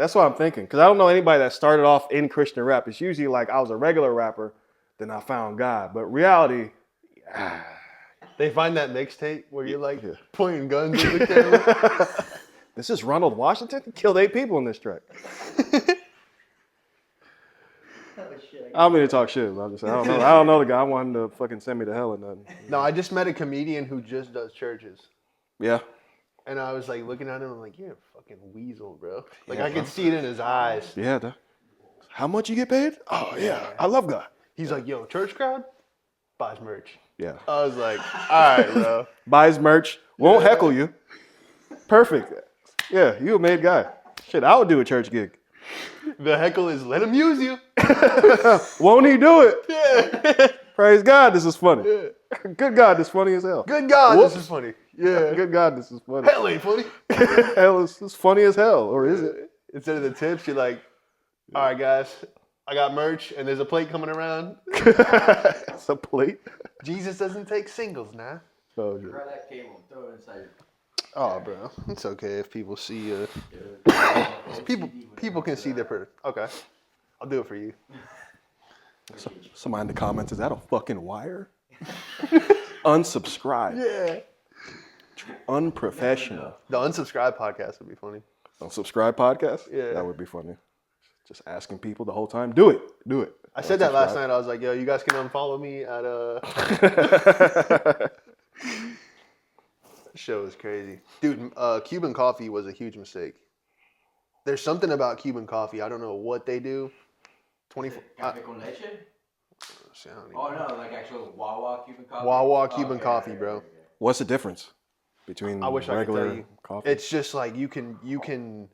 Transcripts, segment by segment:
That's what I'm thinking. Because I don't know anybody that started off in Christian rap. It's usually like I was a regular rapper, then I found God. But reality, they find that mixtape where you're like pointing guns at the camera. This is Ronald Washington? He killed 8 people in this track. I don't mean to talk shit. But I'm just saying, I don't know the guy. I want him to fucking send me to hell or nothing. No, I just met a comedian who just does churches. Yeah. And I was like looking at him, I'm like, you're a fucking weasel, bro. Like I could see it in his eyes. Yeah. How much you get paid? Oh yeah, I love God. He's like, yo, church crowd buys merch. Yeah. I was like, all right, bro. Buys merch, won't heckle you. Perfect. Yeah, you a made guy. Shit, I would do a church gig. The heckle is let him use you. Won't he do it? Yeah. Praise God, this is funny. Yeah. Good God, this is funny as hell. Good God, Whoops. this is funny. Yeah. Good God, this is funny. Hell ain't funny. Hell, it's funny as hell, or is it? Instead of the tips, you're like, all right, guys, I got merch, and there's a plate coming around. It's a plate. Jesus doesn't take singles now. Oh, Grab that cable, throw it inside. Oh, bro, it's okay if people see. People can see their Okay, I'll do it for you. Somebody in the comments, is that a fucking wire? Unsubscribe. Yeah. Unprofessional. The unsubscribe podcast would be funny. Unsubscribe podcast? Yeah. That would be funny. Just asking people the whole time, do it. I said that last night. I was like, yo, you guys can unfollow me at That show is crazy. Dude, Cuban coffee was a huge mistake. There's something about Cuban coffee. I don't know what they do. 24. Café con leche? Oh no, like actual Wawa Cuban coffee. Wawa Cuban coffee, bro. Okay. What's the difference between I wish I could regular tell you. coffee? It's just like you can.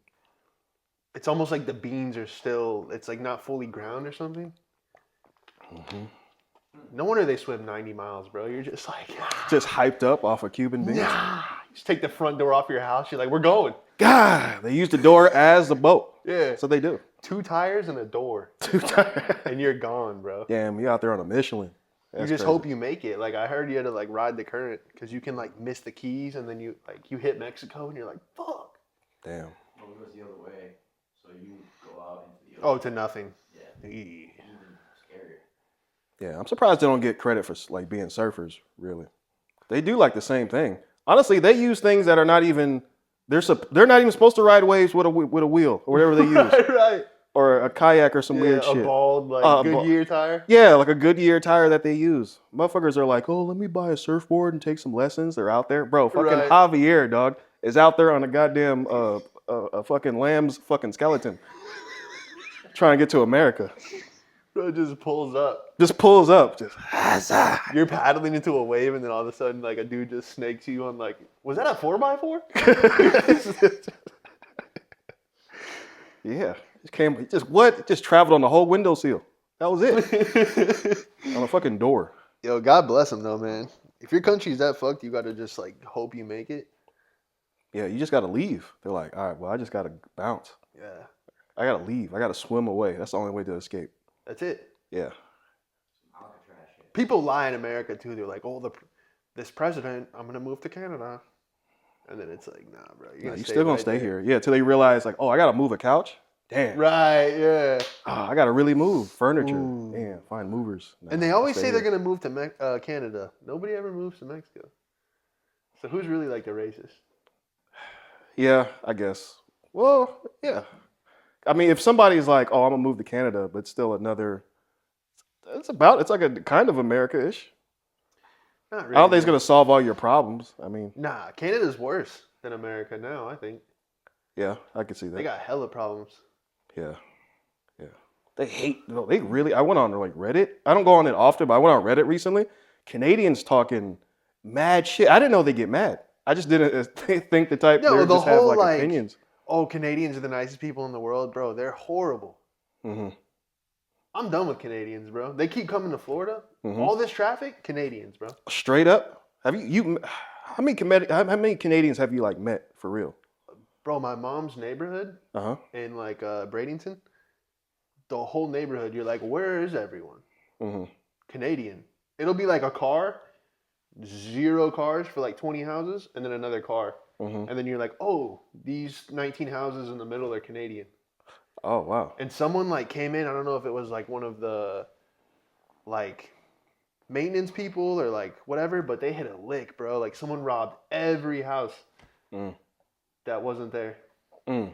It's almost like the beans are still. It's like not fully ground or something. Mm-hmm. No wonder they swim 90 miles, bro. You're just like just hyped up off of Cuban beans. nah. Just take the front door off your house. You're like, we're going. God, they use the door as the boat. Yeah. That's what they do. 2 tires and a door, 2 times. and you're gone, bro. Damn, you out there on a Michelin. You just hope you make it. Like I heard you had to like ride the current because you can like miss the keys and then you hit Mexico and you're like, fuck. Damn. Well, it goes the other way, so you go out into the Oh, ocean. to nothing. Yeah. Eee. Even scarier. Yeah, I'm surprised they don't get credit for like being surfers. Really, they do like the same thing. Honestly, they use things that are not even. They're not even supposed to ride waves with a wheel or whatever they use, right. or a kayak or some weird a shit. bald like Goodyear tire. Yeah, like a Goodyear tire that they use. Motherfuckers are like, oh, let me buy a surfboard and take some lessons. They're out there, bro. Fucking Right. Javier, dog, is out there on a goddamn a fucking lamb's fucking skeleton, trying to get to America. Bro, it just pulls up. Just pulls up, just. You're paddling into a wave and then all of a sudden like a dude just snakes you on like, was that a 4x4? Yeah, just traveled on the whole window seal. That was it. On a fucking door. Yo, God bless him though, man. If your country's that fucked, you gotta just like hope you make it. Yeah, you just gotta leave. They're like, all right, well, I just gotta bounce. Yeah. I gotta leave. I gotta swim away. That's the only way to escape. That's it. Yeah. Alcatraz shit. People lie in America too. They're like, oh, this president, I'm gonna move to Canada. And then it's like, nah, bro. You're still gonna stay here. Yeah, till they realize like, oh, I gotta move a couch. Damn. Right, yeah. Oh, I gotta really move furniture. Ooh. Damn, find movers. Nah, And they always stay say here. they're gonna move to Canada. Nobody ever moves to Mexico. So who's really like the racist? Yeah, I guess. Well, yeah. I mean, if somebody's like, oh, I'm gonna move to Canada, but still another, it's like a kind of America-ish. Not really. I don't think it's gonna solve all your problems. I mean, Nah, Canada's worse than America now, I think. yeah, I can see that. They got hella problems. Yeah. They hate. No, they really. I went on like Reddit. I don't go on it often, but I went on Reddit recently. Canadians talking mad shit. I didn't know they get mad. I just didn't think the type. No, they the just have whole, like like- opinions. Oh, Canadians are the nicest people in the world, bro. They're horrible. Mm-hmm. I'm done with Canadians, bro. They keep coming to Florida. Mhm. All this traffic, Canadians, bro. Straight up. Have you? How many Canadians have you like met for real? Bro, my mom's neighborhood Uh huh. in like Bradenton, the whole neighborhood, you're like, where is everyone? Mm-hmm. Canadian. It'll be like a car, 0 cars for like 20 houses, and then another car. Mm-hmm. And then you're like, oh, these 19 houses in the middle are Canadian. Oh wow. And someone like came in. I don't know if it was like one of the like maintenance people or like whatever, but they hit a lick, bro. Like someone robbed every house that wasn't there Damn.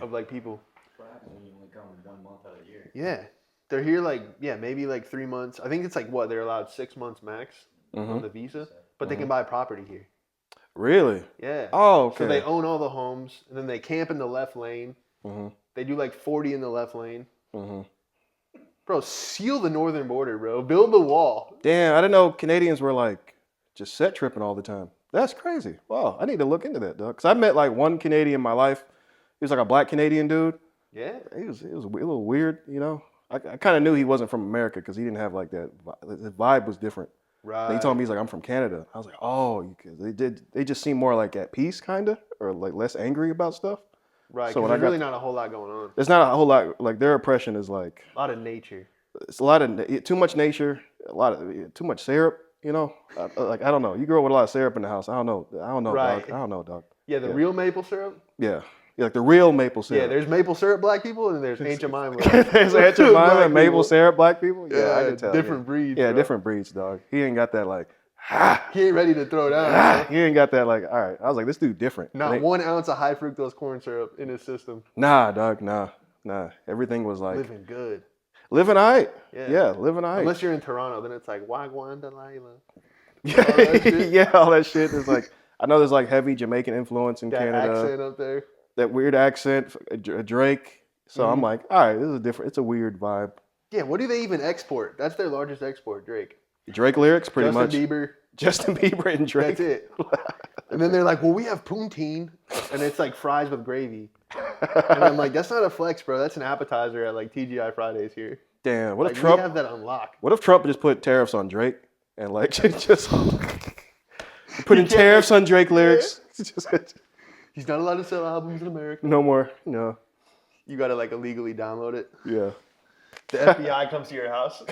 of like people. What happens when you only come 1 month out of the year? Yeah. They're here like, maybe like 3 months. I think it's like what? They're allowed 6 months max on the visa, but they can buy property here. Really? Yeah. Oh, okay. So they own all the homes, and then they camp in the left lane. They do like 40 in the left lane. Bro, seal the northern border, bro. Build the wall. Damn, I didn't know Canadians were like just set tripping all the time. That's crazy. Wow, I need to look into that, dog. Cause I met like one Canadian in my life. He was like a black Canadian dude. Yeah. He was a little weird, you know. I kind of knew he wasn't from America because he didn't have like that. His vibe was different. Right. And he told me he's like, I'm from Canada. I was like, oh, they just seem more like at peace, kind of, or like less angry about stuff. Right. So So when I there's really not a whole lot going on. There's not a whole lot. Like their oppression is like A lot of nature. it's a lot of too much nature, a lot of too much syrup. You know, like I don't know. You grow up with a lot of syrup in the house. I don't know. Right. Dog. I don't know, dog. Yeah, the real maple syrup. Yeah, like the real maple syrup. Yeah, there's maple syrup black people, and there's Aunt Jemima. There's Aunt Jemima Black and maple people. syrup black people. Yeah, I Yeah, can tell. different breeds. Yeah, bro. different breeds, dog. He ain't got that like. He ain't ready to throw down. He ain't got that like. All right, I was like, this dude different. Not 1 ounce of high fructose corn syrup in his system. Nah, dog. Nah. Everything was like Living good. living alright. Yeah. Yeah, living alright. Unless you're in Toronto, then it's like Wagwan Delilah. Yeah, all that shit is like. I know there's like heavy Jamaican influence in That Canada. accent up there. That weird accent, Drake. So I'm like, all right, this is different. It's a weird vibe. Yeah, what do they even export? That's their largest export, Drake. Drake lyrics, pretty much. Justin Bieber. Justin Bieber and Drake. That's it. And then they're like, well, we have poutine, and it's like fries with gravy. And I'm like, that's not a flex, bro. That's an appetizer at like TGI Fridays here. Damn, what Like, if Trump? we have that unlocked. What if Trump just put tariffs on Drake and like just putting tariffs on Drake lyrics? He's not allowed to sell albums in America. No more. No. You gotta like illegally download it. Yeah. The FBI comes to your house.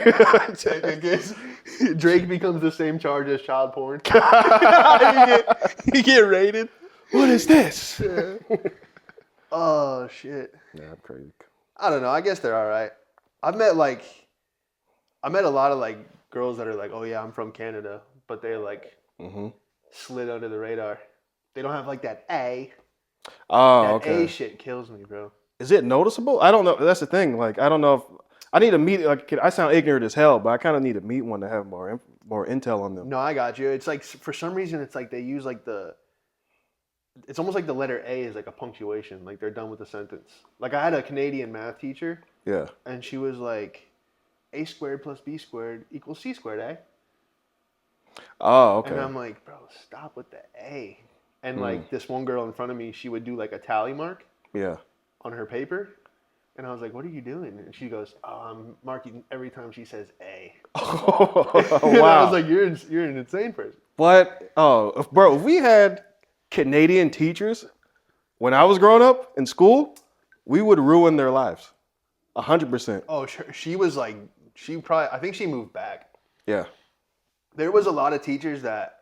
Drake becomes the same charge as child porn. you get raided. What is this? Yeah. Oh shit. Yeah, I'm crazy. I don't know. I guess they're all right. I met a lot of like girls that are like, oh yeah, I'm from Canada, but they're like slid under the radar. They don't have like that A. Oh, That okay. A shit kills me, bro. Is it noticeable? I don't know. That's the thing. Like, I don't know if I need to meet. Like, I sound ignorant as hell, but I kind of need to meet one to have more intel on them. No, I got you. It's like for some reason, it's like they use like it's almost like the letter A is like a punctuation. Like they're done with the sentence. Like I had a Canadian math teacher, Yeah. and she was like, A squared plus B squared equals C squared, eh? Oh, okay. And I'm like, bro, stop with the A. And like this one girl in front of me, she would do like a tally mark Yeah. on her paper. And I was like, what are you doing? And she goes, oh, I'm marking every time she says A. Oh, And I wow. was like, you're an insane person. What? Oh, bro, if we had Canadian teachers when I was growing up in school, we would ruin their lives. 100%. Oh, she was like, I think she moved back. Yeah. There was a lot of teachers that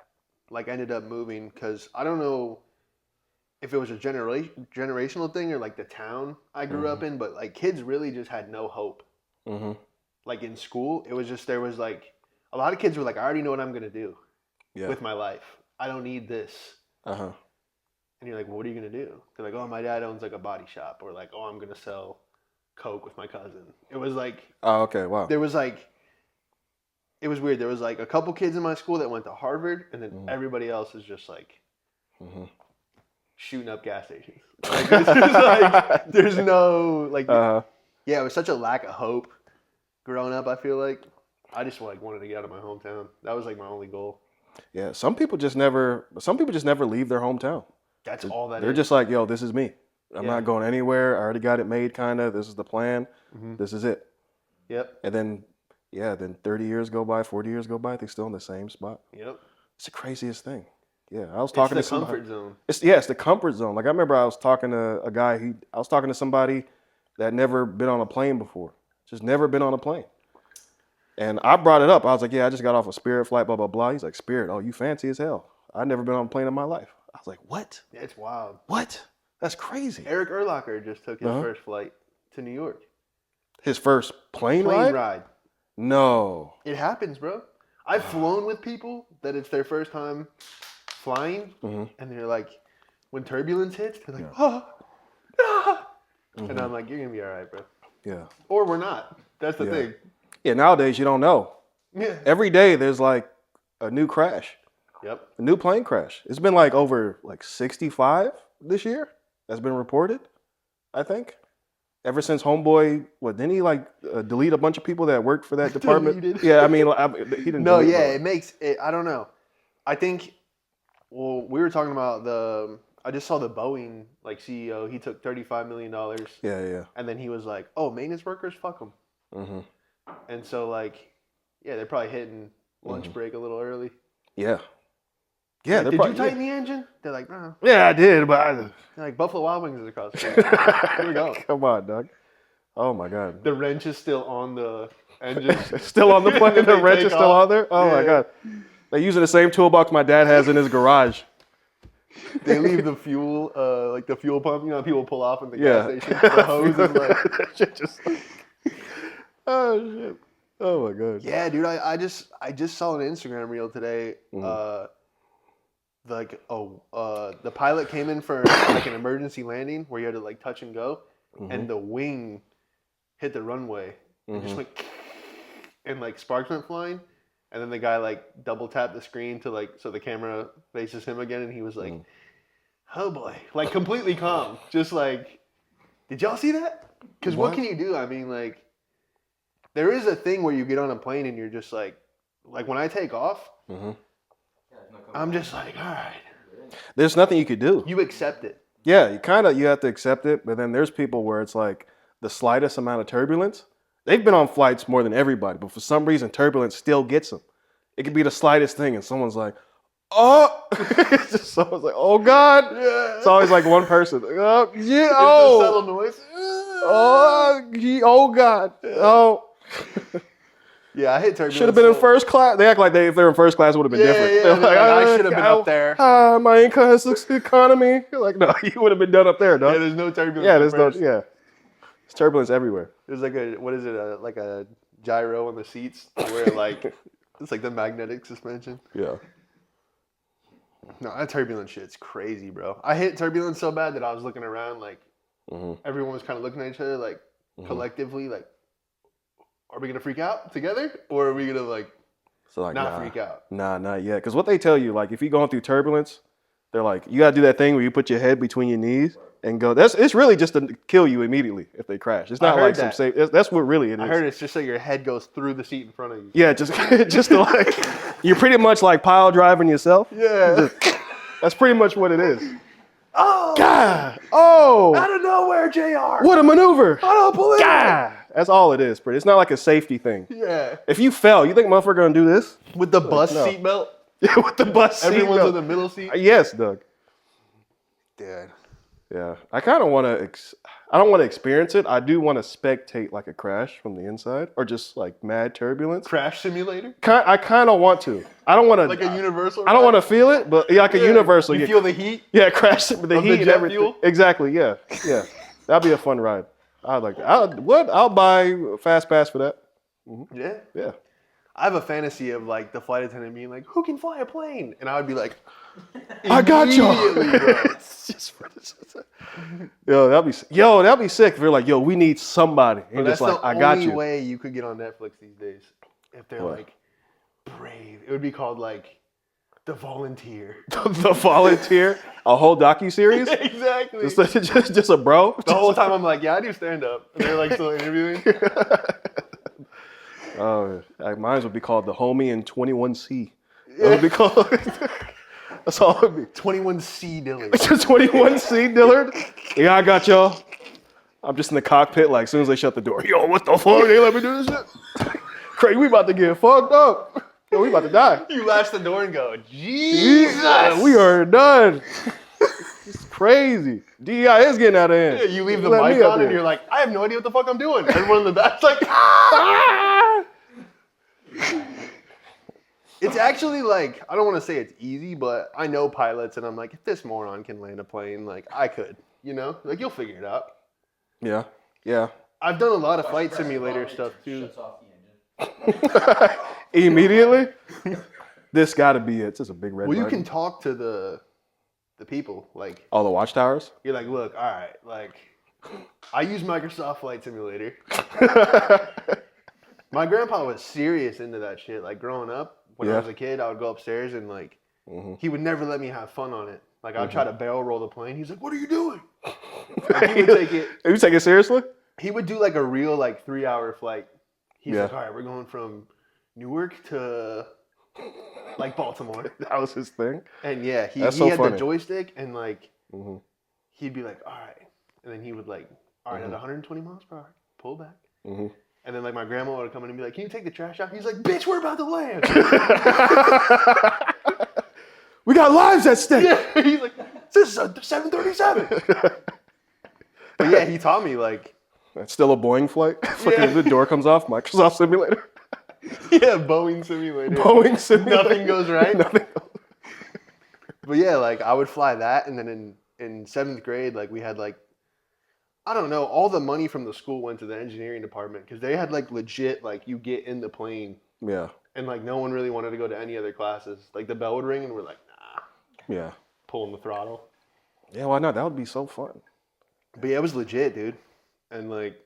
like ended up moving because I don't know if it was a generational thing or like the town I grew up in, but like kids really just had no hope. Mm-hmm. Like in school, it was just, there was like, a lot of kids were like, I already know what I'm going to do with my life. I don't need this. Uh-huh. And you're like, well, what are you going to do? They're like, oh, my dad owns like a body shop. Or like, oh, I'm going to sell Coke with my cousin. It was like, Oh, okay. Wow. there was like, it was weird. There was like a couple kids in my school that went to Harvard, and then everybody else is just like shooting up gas stations. Like, it's just like, there's no like, yeah, it was such a lack of hope growing up. I feel like I just like wanted to get out of my hometown. That was like my only goal. Yeah. Some people just never leave their hometown. That's all that They're is. just like, yo, this is me. I'm Yeah. not going anywhere. I already got it made, kind of. This is the plan. This is it. Yep. And then, then 30 years go by, 40 years go by, they're still in the same spot. Yep. It's the craziest thing. Yeah, I was talking It's to the somebody. comfort zone. It's the comfort zone. Like I remember I was talking to a guy. I was talking to somebody that never been on a plane before. Just never been on a plane. And I brought it up. I was like, yeah, I just got off a Spirit flight, blah, blah, blah. He's like, Spirit? Oh, you fancy as hell. I've never been on a plane in my life. I was like, what? Yeah, it's wild. What? That's crazy. Eric Urlacher just took his first flight to New York. His first plane Plane ride? ride. No. It happens, bro. I've flown with people that it's their first time flying, and they're like, when turbulence hits, they're like, and I'm like, you're gonna be all right, bro. Yeah. Or we're not. That's the thing. Yeah, nowadays you don't know. Yeah. Every day there's like a new crash, Yep. a new plane crash. It's been like over like 65 this year that's been reported, I think. Ever since Homeboy, didn't he like delete a bunch of people that worked for that department? Deleted. Yeah, I mean, he didn't. No, delete, yeah, but, it makes it. I don't know. I think. Well, we were talking about I just saw the Boeing like CEO. He took $35 million. Yeah. And then he was like, "Oh, maintenance workers, fuck them." Mm-hmm. And so like, yeah, they're probably hitting lunch break a little early. Yeah. Yeah. Like, did you tighten the engine? They're like, no. Yeah, I did, but They're like, Buffalo Wild Wings is across the street. Here we go. Come on, Doug. Oh my God. The wrench is still on the engine. Still on the plane. The They wrench take is still off. on there. Oh my Yeah. God. They're using the same toolbox my dad has in his garage. They leave the fuel, like the fuel pump. You know, people pull off in the Yeah. gas station. The hose is like, That shit just. Oh shit. Oh my God. yeah, dude. I just saw an Instagram reel today. The pilot came in for like an emergency landing where you had to like touch and go, and the wing hit the runway and just went, and like sparks went flying, and then the guy like double tapped the screen to like so the camera faces him again, and he was like, "Oh boy," like completely calm, just like, "Did y'all see that?" Because what can you do? I mean, like, there is a thing where you get on a plane and you're just like when I take off. I'm just like, all right. There's nothing you could do. You accept it. Yeah, you have to accept it, but then there's people where it's like the slightest amount of turbulence. They've been on flights more than everybody, but for some reason turbulence still gets them. It could be the slightest thing and someone's like, oh, it's just someone's like, oh God. Yeah. It's always like one person. Oh, yeah, It's oh. a subtle noise. Oh God. Oh. Yeah, I hit turbulence. Should have been in first class. They act like if they're in first class, it would have been different. Yeah, They're like, I should have been up there. My income has economy. You're like, no, you would have been done up there, dog. Yeah, there's no turbulence. Yeah, there's no. Yeah, it's turbulence everywhere. There's like like a gyro on the seats where like it's like the magnetic suspension. Yeah. No, that turbulence shit's crazy, bro. I hit turbulence so bad that I was looking around like everyone was kind of looking at each other like collectively like, are we gonna freak out together or are we gonna like not freak out? Nah, not yet. Because what they tell you, like if you're going through turbulence, they're like, you gotta do that thing where you put your head between your knees and go. It's really just to kill you immediately if they crash. It's not heard like that. some safe. That's what really it is. I heard it's just so your head goes through the seat in front of you. Yeah, just to like, you're pretty much like pile driving yourself. Yeah. That's pretty much what it is. Oh, God. Oh. out of nowhere, JR. What a maneuver. I don't believe God. That's all it is, pretty. It's not like a safety thing. it. Yeah. If you fell, you think motherfucker gonna do this? With the bus no. seatbelt. Yeah, with the bus seat. Everyone's belt. in the middle seat. Yes, Doug. Dude. Yeah. I kind of want to, I don't want to experience it. I do want to spectate like a crash from the inside or just like mad turbulence. Crash simulator? I kind of want to. I don't want to. Like a universal? I don't want to feel it, but yeah, like a universal. You yeah. feel the heat? Yeah, crash with the Of the heat and jet everything. fuel? Exactly. Yeah. Yeah. That'd be a fun ride. I'd like that. I'll buy a fast pass for that. Yeah. Yeah. I have a fantasy of like the flight attendant being like, "Who can fly a plane?" And I would be like, I got y'all. immediately, bro. It's just for this. That'd be sick if you're like, yo, we need somebody. And But just that's like, the I got only you. way you could get on Netflix these days. If they're What? like brave, it would be called like The Volunteer. The Volunteer, a whole docu-series. Exactly. just a bro. The whole time I'm like, yeah, I do stand up. And they're like still interviewing. Oh, mine would be called The Homie in 21C. That would be called. That's all it would be. 21C Dillard. 21C Dillard. Yeah, I got y'all. I'm just in the cockpit, like, as soon as they shut the door. Yo, what the fuck? They let me do this shit? Craig, we about to get fucked up. Yo, we about to die. You latch the door and go, Jesus! We are done. It's crazy. DEI is getting out of hand. Yeah, you leave the Let mic me up on and here. you're like, I have no idea what the fuck I'm doing. Everyone in the back's like, ah! It's actually like, I don't want to say it's easy, but I know pilots and I'm like, if this moron can land a plane, like I could, you know? Like you'll figure it out. Yeah, yeah. I've done a lot of flight simulator stuff too. Shuts off the engine. Immediately? This got to be it. It's just a big red Well, you button. can talk to the people. Like, Oh, the watchtowers? you're like, look, all right, like, I use Microsoft Flight Simulator. My grandpa was serious into that shit. Like, growing up, when I Yeah. was a kid, I would go upstairs and, like, he would never let me have fun on it. Like, I would try to barrel roll the plane. He's like, what are you doing? Like, he would take it. You take it seriously? He would do, like, a real, like, 3-hour flight. He's Yeah. like, all right, we're going from Newark to, like, Baltimore. That was his thing. And, yeah, he That's so had funny. the joystick, and, like, Mm-hmm. he'd be like, all right. And then he would, like, all right, at 120 miles per hour, pull back. Mm-hmm. And then, like, my grandma would come in and be like, can you take the trash out? He's like, bitch, we're about to land. We got lives at stake. Yeah, he's like, this is a 737. But, yeah, he taught me, like, That's still a Boeing flight. Fucking the door comes off. Microsoft Simulator. yeah, Boeing simulator. Boeing Simulator. Nothing goes right. Nothing goes. But, yeah, like, I would fly that. And then in 7th grade, like, we had, like, I don't know, all the money from the school went to the engineering department because they had, like, legit, like, you get in the plane. Yeah. And, like, no one really wanted to go to any other classes. Like, the bell would ring and we're like, nah, Yeah. pulling the throttle. Yeah, why not? That would be so fun. But, yeah, it was legit, dude. And, like,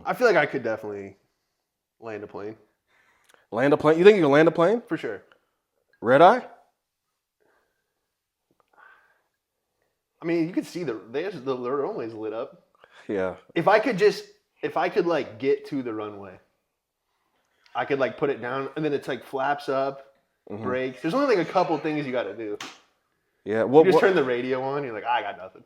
I feel like I could definitely land a plane. Land a plane? You think you can land a plane? For sure. Red eye? I mean, you could see the runway's lit up. Yeah. If I could like get to the runway, I could like put it down and then it's like flaps up, brakes. There's only like a couple things you got to do. Yeah. You just turn the radio on. You're like, I got nothing.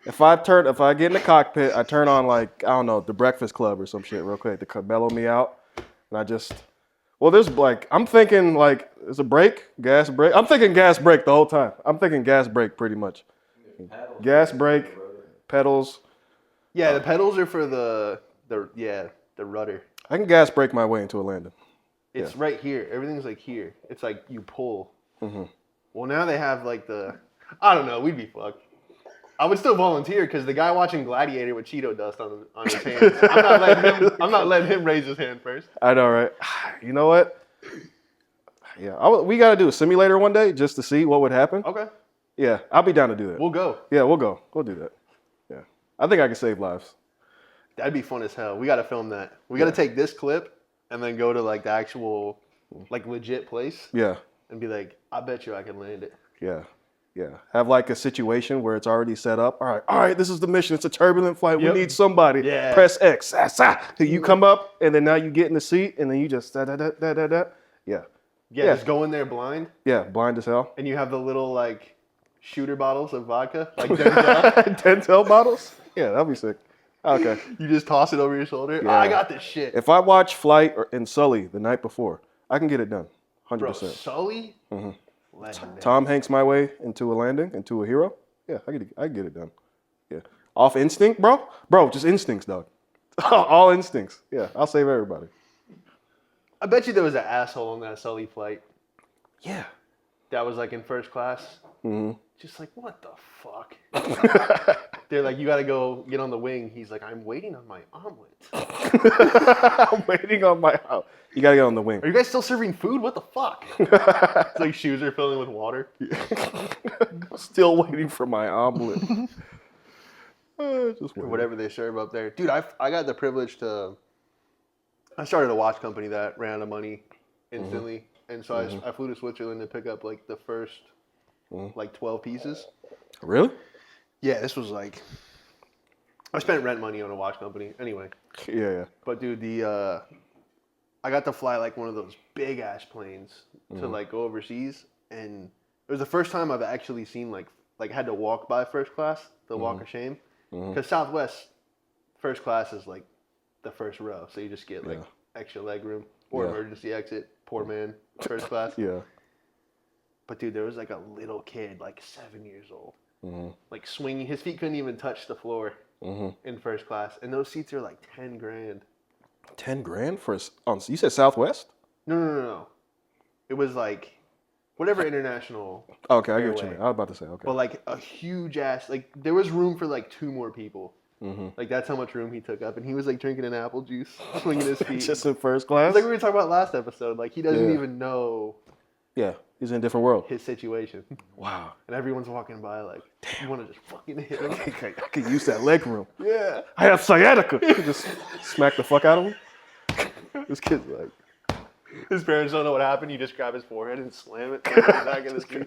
If I get in the cockpit, I turn on like, I don't know, the Breakfast Club or some shit real quick to mellow me out. And I just, well, there's like, I'm thinking like, there's a brake, gas brake. I'm thinking gas brake the whole time. I'm thinking gas brake pretty much. Gas brake, pedals. Yeah, the pedals are for the rudder. I can gas brake my way into a landing. It's right here. Everything's like here. It's like you pull. Well, now they have like I don't know. We'd be fucked. I would still volunteer because the guy watching Gladiator with Cheeto dust on his hands. I'm not letting him raise his hand first. I know, right? You know what? Yeah, we got to do a simulator one day just to see what would happen. Okay. Yeah, I'll be down to do that. We'll go. Yeah, we'll go. We'll do that. Yeah. I think I can save lives. That'd be fun as hell. We got to film that. We got to take this clip and then go to like the actual, like legit place Yeah. and be like, I bet you I can land it. Yeah. Yeah. Have like a situation where it's already set up. All right, this is the mission. It's a turbulent flight. Yep. We need somebody. Yeah. Press X. You come up and then now you get in the seat and then you just da. Yeah. Yeah, just go in there blind Yeah, blind as hell. and you have the little like shooter bottles of vodka, like Denzel. Denzel bottles? Yeah, that'd be sick. Okay. You just toss it over your shoulder. Yeah. I got this shit. If I watch Flight in Sully the night before, I can get it done. 100%. Bro, Sully? Legendary. Tom Hanks my way into a landing, into a hero. Yeah, I can get it done. Yeah. Off instinct, bro? Bro, just instincts, dog. All instincts. Yeah, I'll save everybody. I bet you there was an asshole on that Sully flight Yeah. that was like in first class. Just like, what the fuck? They're like, you got to go get on the wing. He's like, I'm waiting on my omelet. I'm waiting on my house. You gotta get on the wing. Are you guys still serving food? What the fuck? It's like shoes are filling with water. Still waiting for my omelet. Just Or wait. whatever they serve up there. Dude, I got the privilege to... I started a watch company that ran out of money instantly. And so I flew to Switzerland to pick up like the first like 12 pieces. Really? Yeah, this was like... I spent rent money on a watch company. Anyway. Yeah. But dude, I got to fly like one of those big ass planes to like go overseas, and it was the first time I've actually seen like had to walk by first class, the walk of shame, because Southwest first class is like the first row, so you just get like extra leg room or emergency exit, poor man first class. Yeah. But dude, there was like a little kid, like 7 years old, like swinging. His feet couldn't even touch the floor in first class, and those seats are like $10,000. 10 grand for you said Southwest? No. It was like whatever international. Okay, I get what you airway. mean. I was about to say, okay. But like a huge ass, like there was room for like 2 more people. Like that's how much room he took up, and he was like drinking an apple juice, swinging his feet. Just in first class. It's like we were talking about last episode. Like he doesn't Yeah. even know Yeah, he's in a different world. his situation, Wow. and everyone's walking by like, you want to just fucking hit him? I could use that leg room. Yeah. I have sciatica. Just smack the fuck out of him. This kid's like, His parents don't know what happened. You just grab his forehead and slam it back in his feet.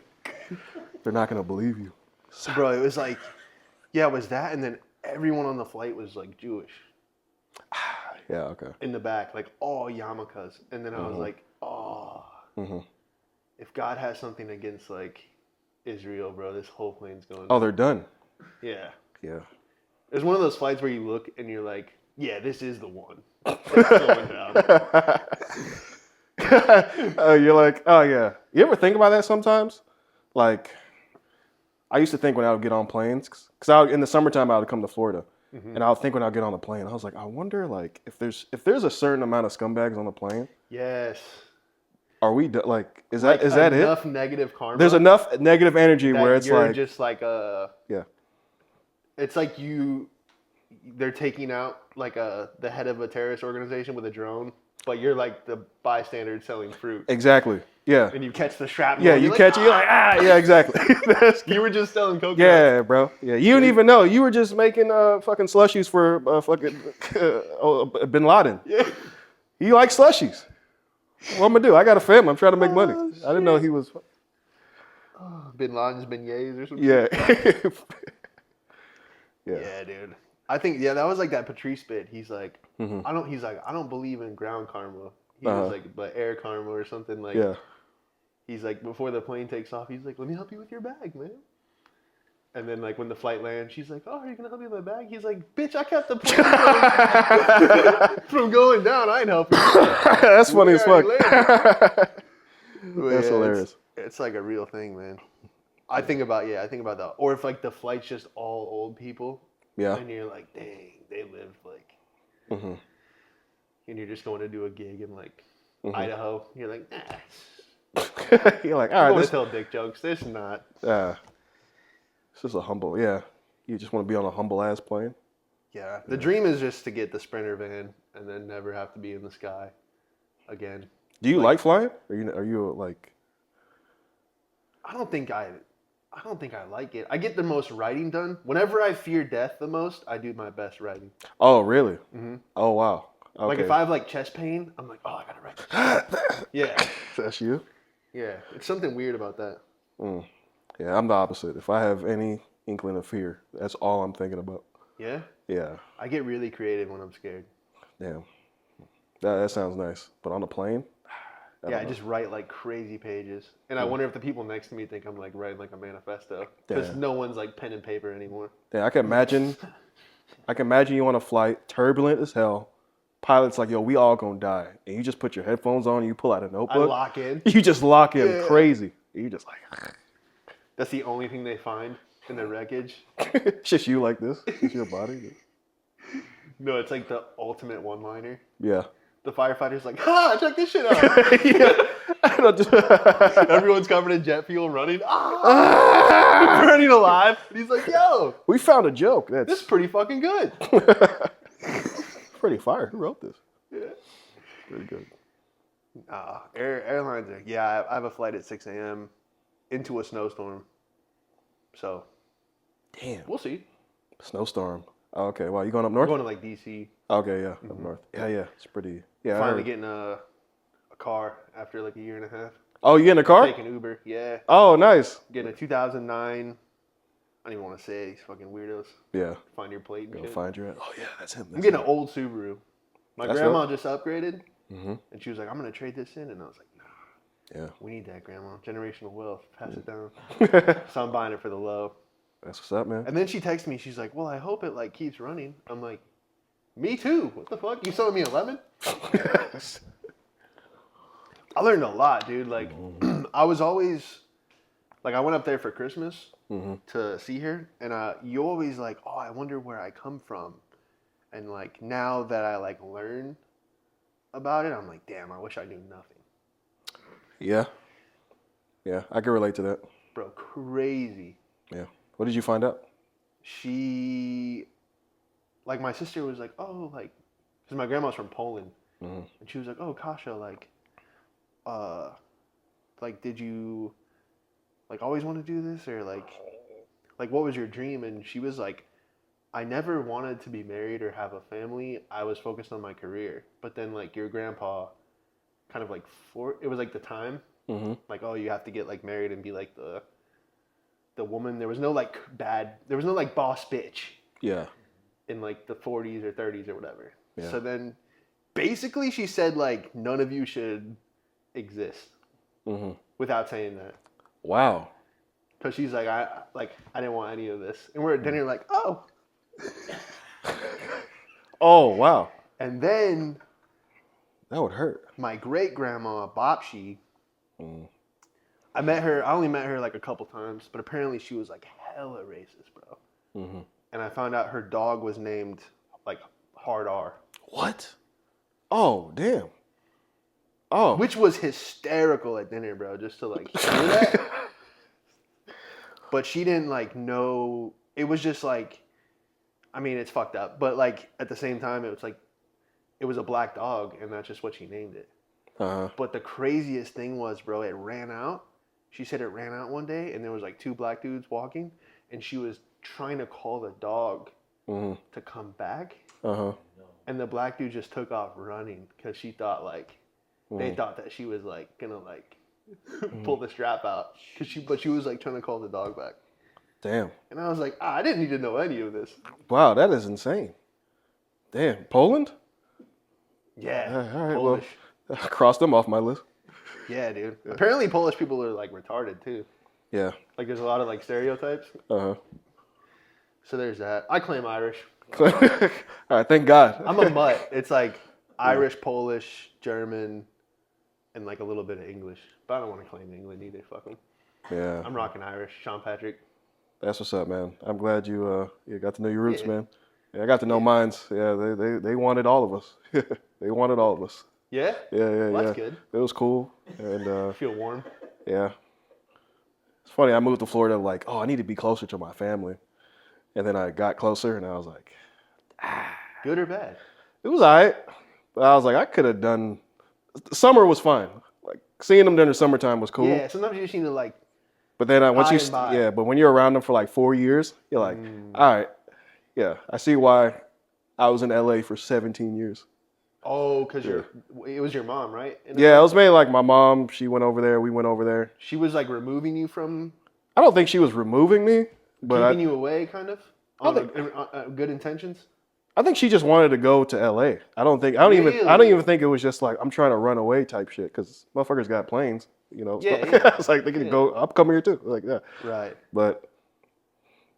they're not gonna believe you. Bro, it was like, yeah, it was that, and then everyone on the flight was like Jewish Yeah, okay. in the back, like all yarmulkes, and then I was like, oh, if God has something against like Israel, bro, this whole plane's going. Oh, they're done. Yeah. Yeah. It's one of those flights where you look and you're like, yeah, this is the one. It's going down. Oh, you're like, oh yeah. You ever think about that sometimes? Like, I used to think when I would get on planes, because in the summertime I would come to Florida, and I would think when I would get on the plane, I was like, I wonder like if there's a certain amount of scumbags on the plane, Yes. are we like is Like that it? enough negative karma. There's enough negative energy that where it's you're like just like yeah. it's like they're taking out like the head of a terrorist organization with a drone, but you're like the bystander selling fruit, Exactly. Yeah. and you catch the shrapnel. Yeah, and you you're catch like, it. You're like, yeah, exactly. you were just selling coconuts. Yeah, bro. Yeah, you didn't even know. You were just making fucking slushies for fucking Bin Laden. Yeah. You like slushies? What I'm gonna do? I got a family. I'm trying to make money. Oh, I didn't know he was. Bin Laden's beignets or something. Yeah. Yeah. Yeah, dude. I think that was like that Patrice bit. He's like, Mm-hmm. I don't believe in ground karma. He was like, but air karma or something like. Yeah. He's like, before the plane takes off, he's like, let me help you with your bag, man. And then like when the flight lands, she's like, oh, are you gonna help me with my bag? He's like, bitch, I kept the plane from going down. I ain't helping you. That's funny as fuck. But That's yeah, hilarious. It's like a real thing, man. I think about that. Or if like the flight's just all old people, Yeah. and you're like, dang, they live like, Mm-hmm. and you're just going to do a gig in like Idaho. You're like, nah. You're like, all I'm right, going this to tell dick jokes. This is not. it's just a humble. Yeah. You just want to be on a humble ass plane. Yeah. The dream is just to get the Sprinter van and then never have to be in the sky again. Do you like flying? Are you like? I don't think I like it. I get the most writing done. Whenever I fear death the most, I do my best writing. Oh, really? Mm-hmm. Oh, wow. Okay. Like if I have like chest pain, I'm like, oh, I gotta write this. Yeah. That's you. Yeah. It's something weird about that. Yeah, I'm the opposite. If I have any inkling of fear, that's all I'm thinking about. Yeah. Yeah. I get really creative when I'm scared. Damn. That sounds nice. But on a plane? I just write like crazy pages. And I wonder if the people next to me think I'm like writing like a manifesto. Because Yeah. no one's like pen and paper anymore. Yeah, I can imagine you on a flight, turbulent as hell. Pilot's like, yo, we all gonna die. And you just put your headphones on and you pull out a I notebook. lock in. You just lock in Yeah. crazy. And you just like, That's the only thing they find in the wreckage. it's just you like this. It's your body. No, it's like the ultimate one-liner. Yeah. The firefighter's like, ha, check this shit out. Yeah. Everyone's covered in jet fuel running. Ah! Burning alive. And he's like, yo, We found a joke. this is That's pretty fucking good. pretty fire. Who wrote this? Yeah. Pretty good. Airlines are, yeah, I have a flight at 6 a.m. into a snowstorm. So, Damn. we'll see. Snowstorm. Oh, okay. Wow, you going up I'm north? going to like D.C. Okay, yeah, up north. Yeah. It's pretty. Yeah. I Finally heard. getting a car after like a year and a half. Oh, you in the car? Taking Uber, yeah. Oh, nice. Getting a 2009. I don't even want to say it, these fucking weirdos. Yeah. Find your plate and Go shit. find your. Oh yeah, that's him. I'm That's getting him. an old Subaru. My That's grandma dope. just upgraded, Mm-hmm. and she was like, I'm going to trade this in. And I was like, nah, Yeah. we need that, Grandma. Generational wealth. Pass it down. So I'm buying it for the low. That's what's up, man. And then she texted me. She's like, well, I hope it like keeps running. I'm like, me too. What the fuck? You selling me a lemon? I learned a lot, dude. Like, I was always, like, I went up there for Christmas to see her. And you always like, oh, I wonder where I come from. And like, now that I like learn about it, I'm like, damn, I wish I knew nothing. Yeah. Yeah, I can relate to that. Bro, crazy. Yeah. What did you find out? She like my sister was like, oh, like, because my grandma's from Poland, Mhm. and she was like, oh, Kasha, like, did you, like, always want to do this, or like, what was your dream? And she was like, I never wanted to be married or have a family. I was focused on my career. But then, like, your grandpa kind of, like, it was, like, the time. Mm-hmm. Like, oh, you have to get, like, married and be, like, the woman. There was no, like, there was no, like, boss bitch Yeah. in, like, the 40s or 30s or whatever. Yeah. So then, basically, she said, like, none of you should exist Mm-hmm. without saying that. Wow. Because she's like, I didn't want any of this. And we're at dinner, like, oh. Oh, wow. And then That would hurt. my great grandma Bopshi, Mm. I only met her like a couple times, but apparently she was like hella racist, bro. Mm-hmm. And I found out her dog was named like Hard R, What? Oh, damn. Oh. which was hysterical at dinner, bro. Just to like hear that, but she didn't like know. It was just like, I mean, it's fucked up, but like at the same time, it was like, it was a black dog, and that's just what she named it. Uh-huh. But the craziest thing was, bro, it ran out. She said it ran out one day, and there was like two black dudes walking, and she was trying to call the dog Mm-hmm. to come back, Uh-huh. and the black dude just took off running because she thought like they thought that she was like gonna like pull the strap out but she was like trying to call the dog back. Damn. And I was like, I didn't need to know any of this. Wow, that is insane. Damn. Poland? Yeah, All right, Polish. well, cross them off my list. Yeah, dude. Apparently Polish people are like retarded too. Yeah. Like there's a lot of like stereotypes. Uh-huh. So there's that. I claim Irish. All right, thank God. I'm a mutt. It's like Irish, Polish, German, and like a little bit of English. But I don't want to claim England either. Fuck them. Yeah. I'm rocking Irish. Sean Patrick. That's what's up, man. I'm glad you got to know your roots, Yeah. man. Yeah, I got to know mine's. Yeah, they wanted all of us. They wanted all of us. Yeah? Yeah. Well, that's good. It was cool. And I feel warm. yeah. It's funny, I moved to Florida like, oh, I need to be closer to my family. And then I got closer and I was like, Good or bad? it was all right. But I was like, I could have done, summer was fine. Like seeing them during the summertime was cool. Yeah, sometimes you just need to like, But then once By you, and by. but when you're around them for like 4 years, you're like, all right, yeah, I see why I was in LA for 17 years. oh, because it was your mom, right? Yeah, it was mainly like my mom, she went over there, we went over there. She was like removing you from, I don't think she was removing me, but keeping you away, kind of? On good intentions? I think she just wanted to go to LA. I don't even think it was just like, I'm trying to run away type shit, because motherfuckers got planes, you know. Yeah, so, yeah. it's like, they can go, I'll come here too, like that. Right. But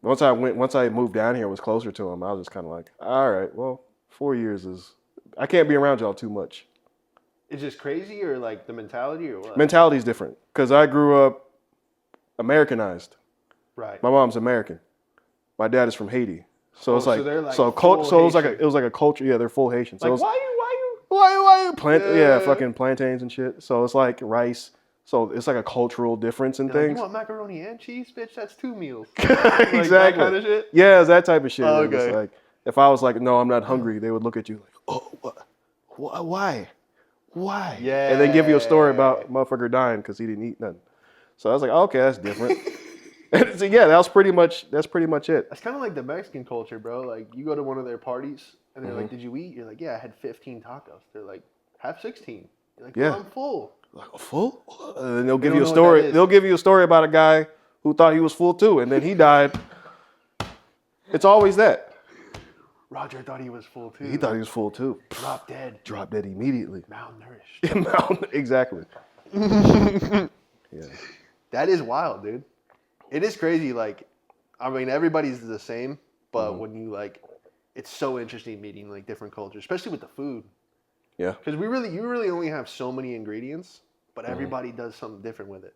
once I moved down here, was closer to them, I was just kind of like, all right, well, 4 years is, I can't be around y'all too much. It's just crazy, or like the mentality, or what? Mentality is different, because I grew up Americanized. Right. My mom's American. My dad is from Haiti. So it's so like, they're like so full it was like Haitian. a culture. Yeah, they're full Haitian. So Like, it's, why you? yeah, fucking plantains and shit. So it's like rice. So it's like a cultural difference in You're like, things. you want macaroni and cheese, bitch? That's 2 meals. Exactly. Like that kind of shit? Yeah, it's that type of shit. Oh, It was okay. like, if I was like, no, I'm not hungry, they would look at you like, oh, why? Yeah. And then give you a story about motherfucker dying because he didn't eat nothing. So I was like, okay, that's different. And so, yeah, that's pretty much it. That's kind of like the Mexican culture, bro. Like, you go to one of their parties, and they're like, did you eat? You're like, yeah, I had 15 tacos. They're like, have 16. You're like, Yeah. well, I'm full. Like, a full? And then they'll give don't you a know what story. that is. They'll give you a story about a guy who thought he was full too, and then he died. It's always that. Roger thought he was full, too. He thought he was full too. Dropped dead. Dropped dead immediately. Malnourished. Exactly. Yeah. That is wild, dude. It is crazy. Like, I mean, everybody's the same, but when you like, it's so interesting meeting like different cultures, especially with the food. Yeah. Because you really only have so many ingredients, but everybody does something different with it.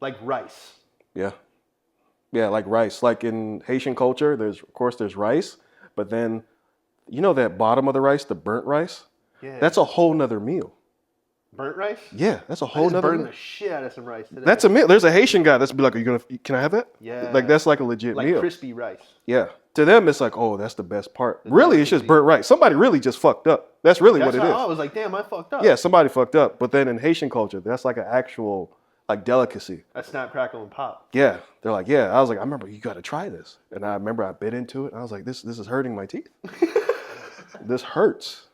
Like rice. Yeah. Yeah, like rice. Like in Haitian culture, there's rice, but then you know that bottom of the rice, the burnt rice? Yeah. That's a whole nother meal. Burnt rice? Yeah, that's a I whole just nother burned meal. the shit out of some rice today. That's a meal. There's a Haitian guy that's be like, can I have that? Yeah. Like that's like a legit like meal. crispy rice. Yeah. To them, it's like, oh, that's the best part. Really, it's just burnt rice. Somebody really just fucked up. That's really what it is. I was like, damn, I fucked up. Yeah, somebody fucked up. But then in Haitian culture, that's like an actual like delicacy. That's snap, crackle, and pop. Yeah, they're like, yeah. I was like, I remember you got to try this, and I remember I bit into it, and I was like, this is hurting my teeth. This hurts.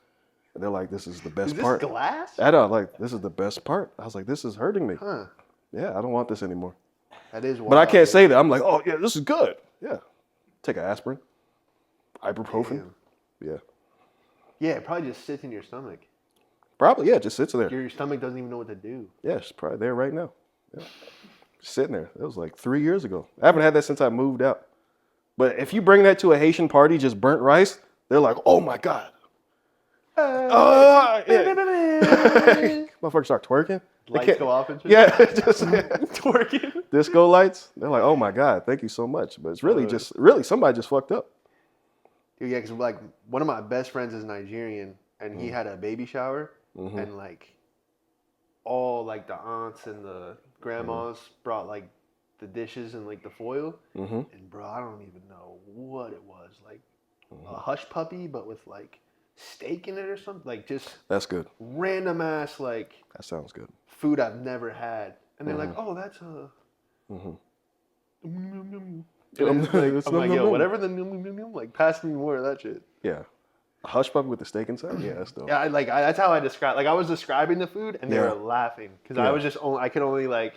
And they're like, this is the best part. Is this glass? I know, like, this is the best part. I was like, this is hurting me. Huh. Yeah, I don't want this anymore. That is wild. But I can't say that. I'm like, oh, yeah, this is good. Yeah. Take an aspirin. Ibuprofen. Damn. Yeah. Yeah, it probably just sits in your stomach. Probably, yeah, it just sits there. Your stomach doesn't even know what to do. Yeah, it's probably there right now. Yeah. Just sitting there. That was like 3 years ago. I haven't had that since I moved out. But if you bring that to a Haitian party, just burnt rice, they're like, oh my God. Yeah. Motherfuckers start twerking. Lights go off and shit. Yeah, just Twerking. disco lights. They're like, oh my God, thank you so much. But it's really somebody just fucked up. Dude, yeah, because like one of my best friends is Nigerian, and he had a baby shower, and like all like the aunts and the grandmas brought like the dishes and like the foil, and bro, I don't even know what it was, like a hush puppy, but with like steak in it or something, like just That's good. random ass like That sounds good. food I've never had, and they're like, oh, that's a. And it's like, I'm like, yo, whatever the like, pass me more of that shit. Yeah. A hush puppy with the steak inside? Yeah, that's dope. Yeah, that's how I describe. Like I was describing the food, and they were laughing because I was just I could only like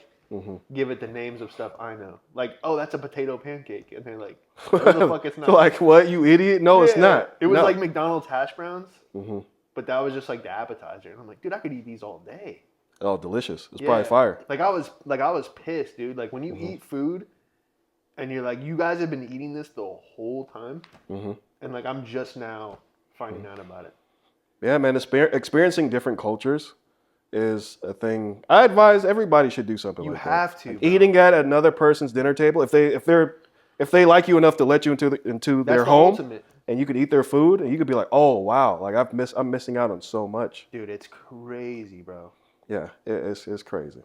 give it the names of stuff I know. Like, oh, that's a potato pancake, and they're like, what the fuck, it's not. Like, what, you idiot? No, it's not. It was No. like McDonald's hash browns, but that was just like the appetizer, and I'm like, dude, I could eat these all day. Oh, delicious. It's probably fire. Like I was pissed, dude. Like when you eat food, and you're like, you guys have been eating this the whole time, and like I'm just now finding out about it. Yeah, man, experiencing different cultures is a thing. I advise everybody should do something You like that. have to. Like bro. eating at another person's dinner table, if they like you enough to let you into That's their the home, ultimate. and you could eat their food, and you could be like, oh wow, like I'm missing out on so much. Dude, it's crazy, bro. Yeah, it's crazy.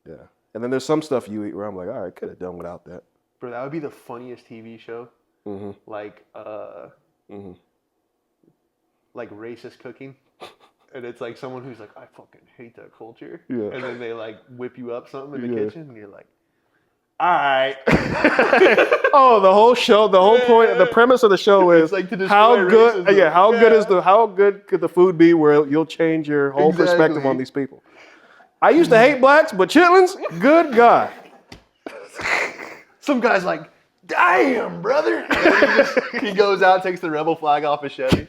Yeah, and then there's some stuff you eat where I'm like, all right, could have done without that. Bro, that would be the funniest TV show. Like, like racist cooking. And it's like someone who's like, I fucking hate that culture. Yeah. And then they like whip you up something in the kitchen, and you're like, all right. Oh, the whole show, the whole point, the premise of the show is like to destroy how good, racism. how good could the food be where you'll change your whole perspective on these people. I used to hate blacks, but chitlins, good God. Some guy's like, damn, brother. And he goes out, takes the rebel flag off his Chevy.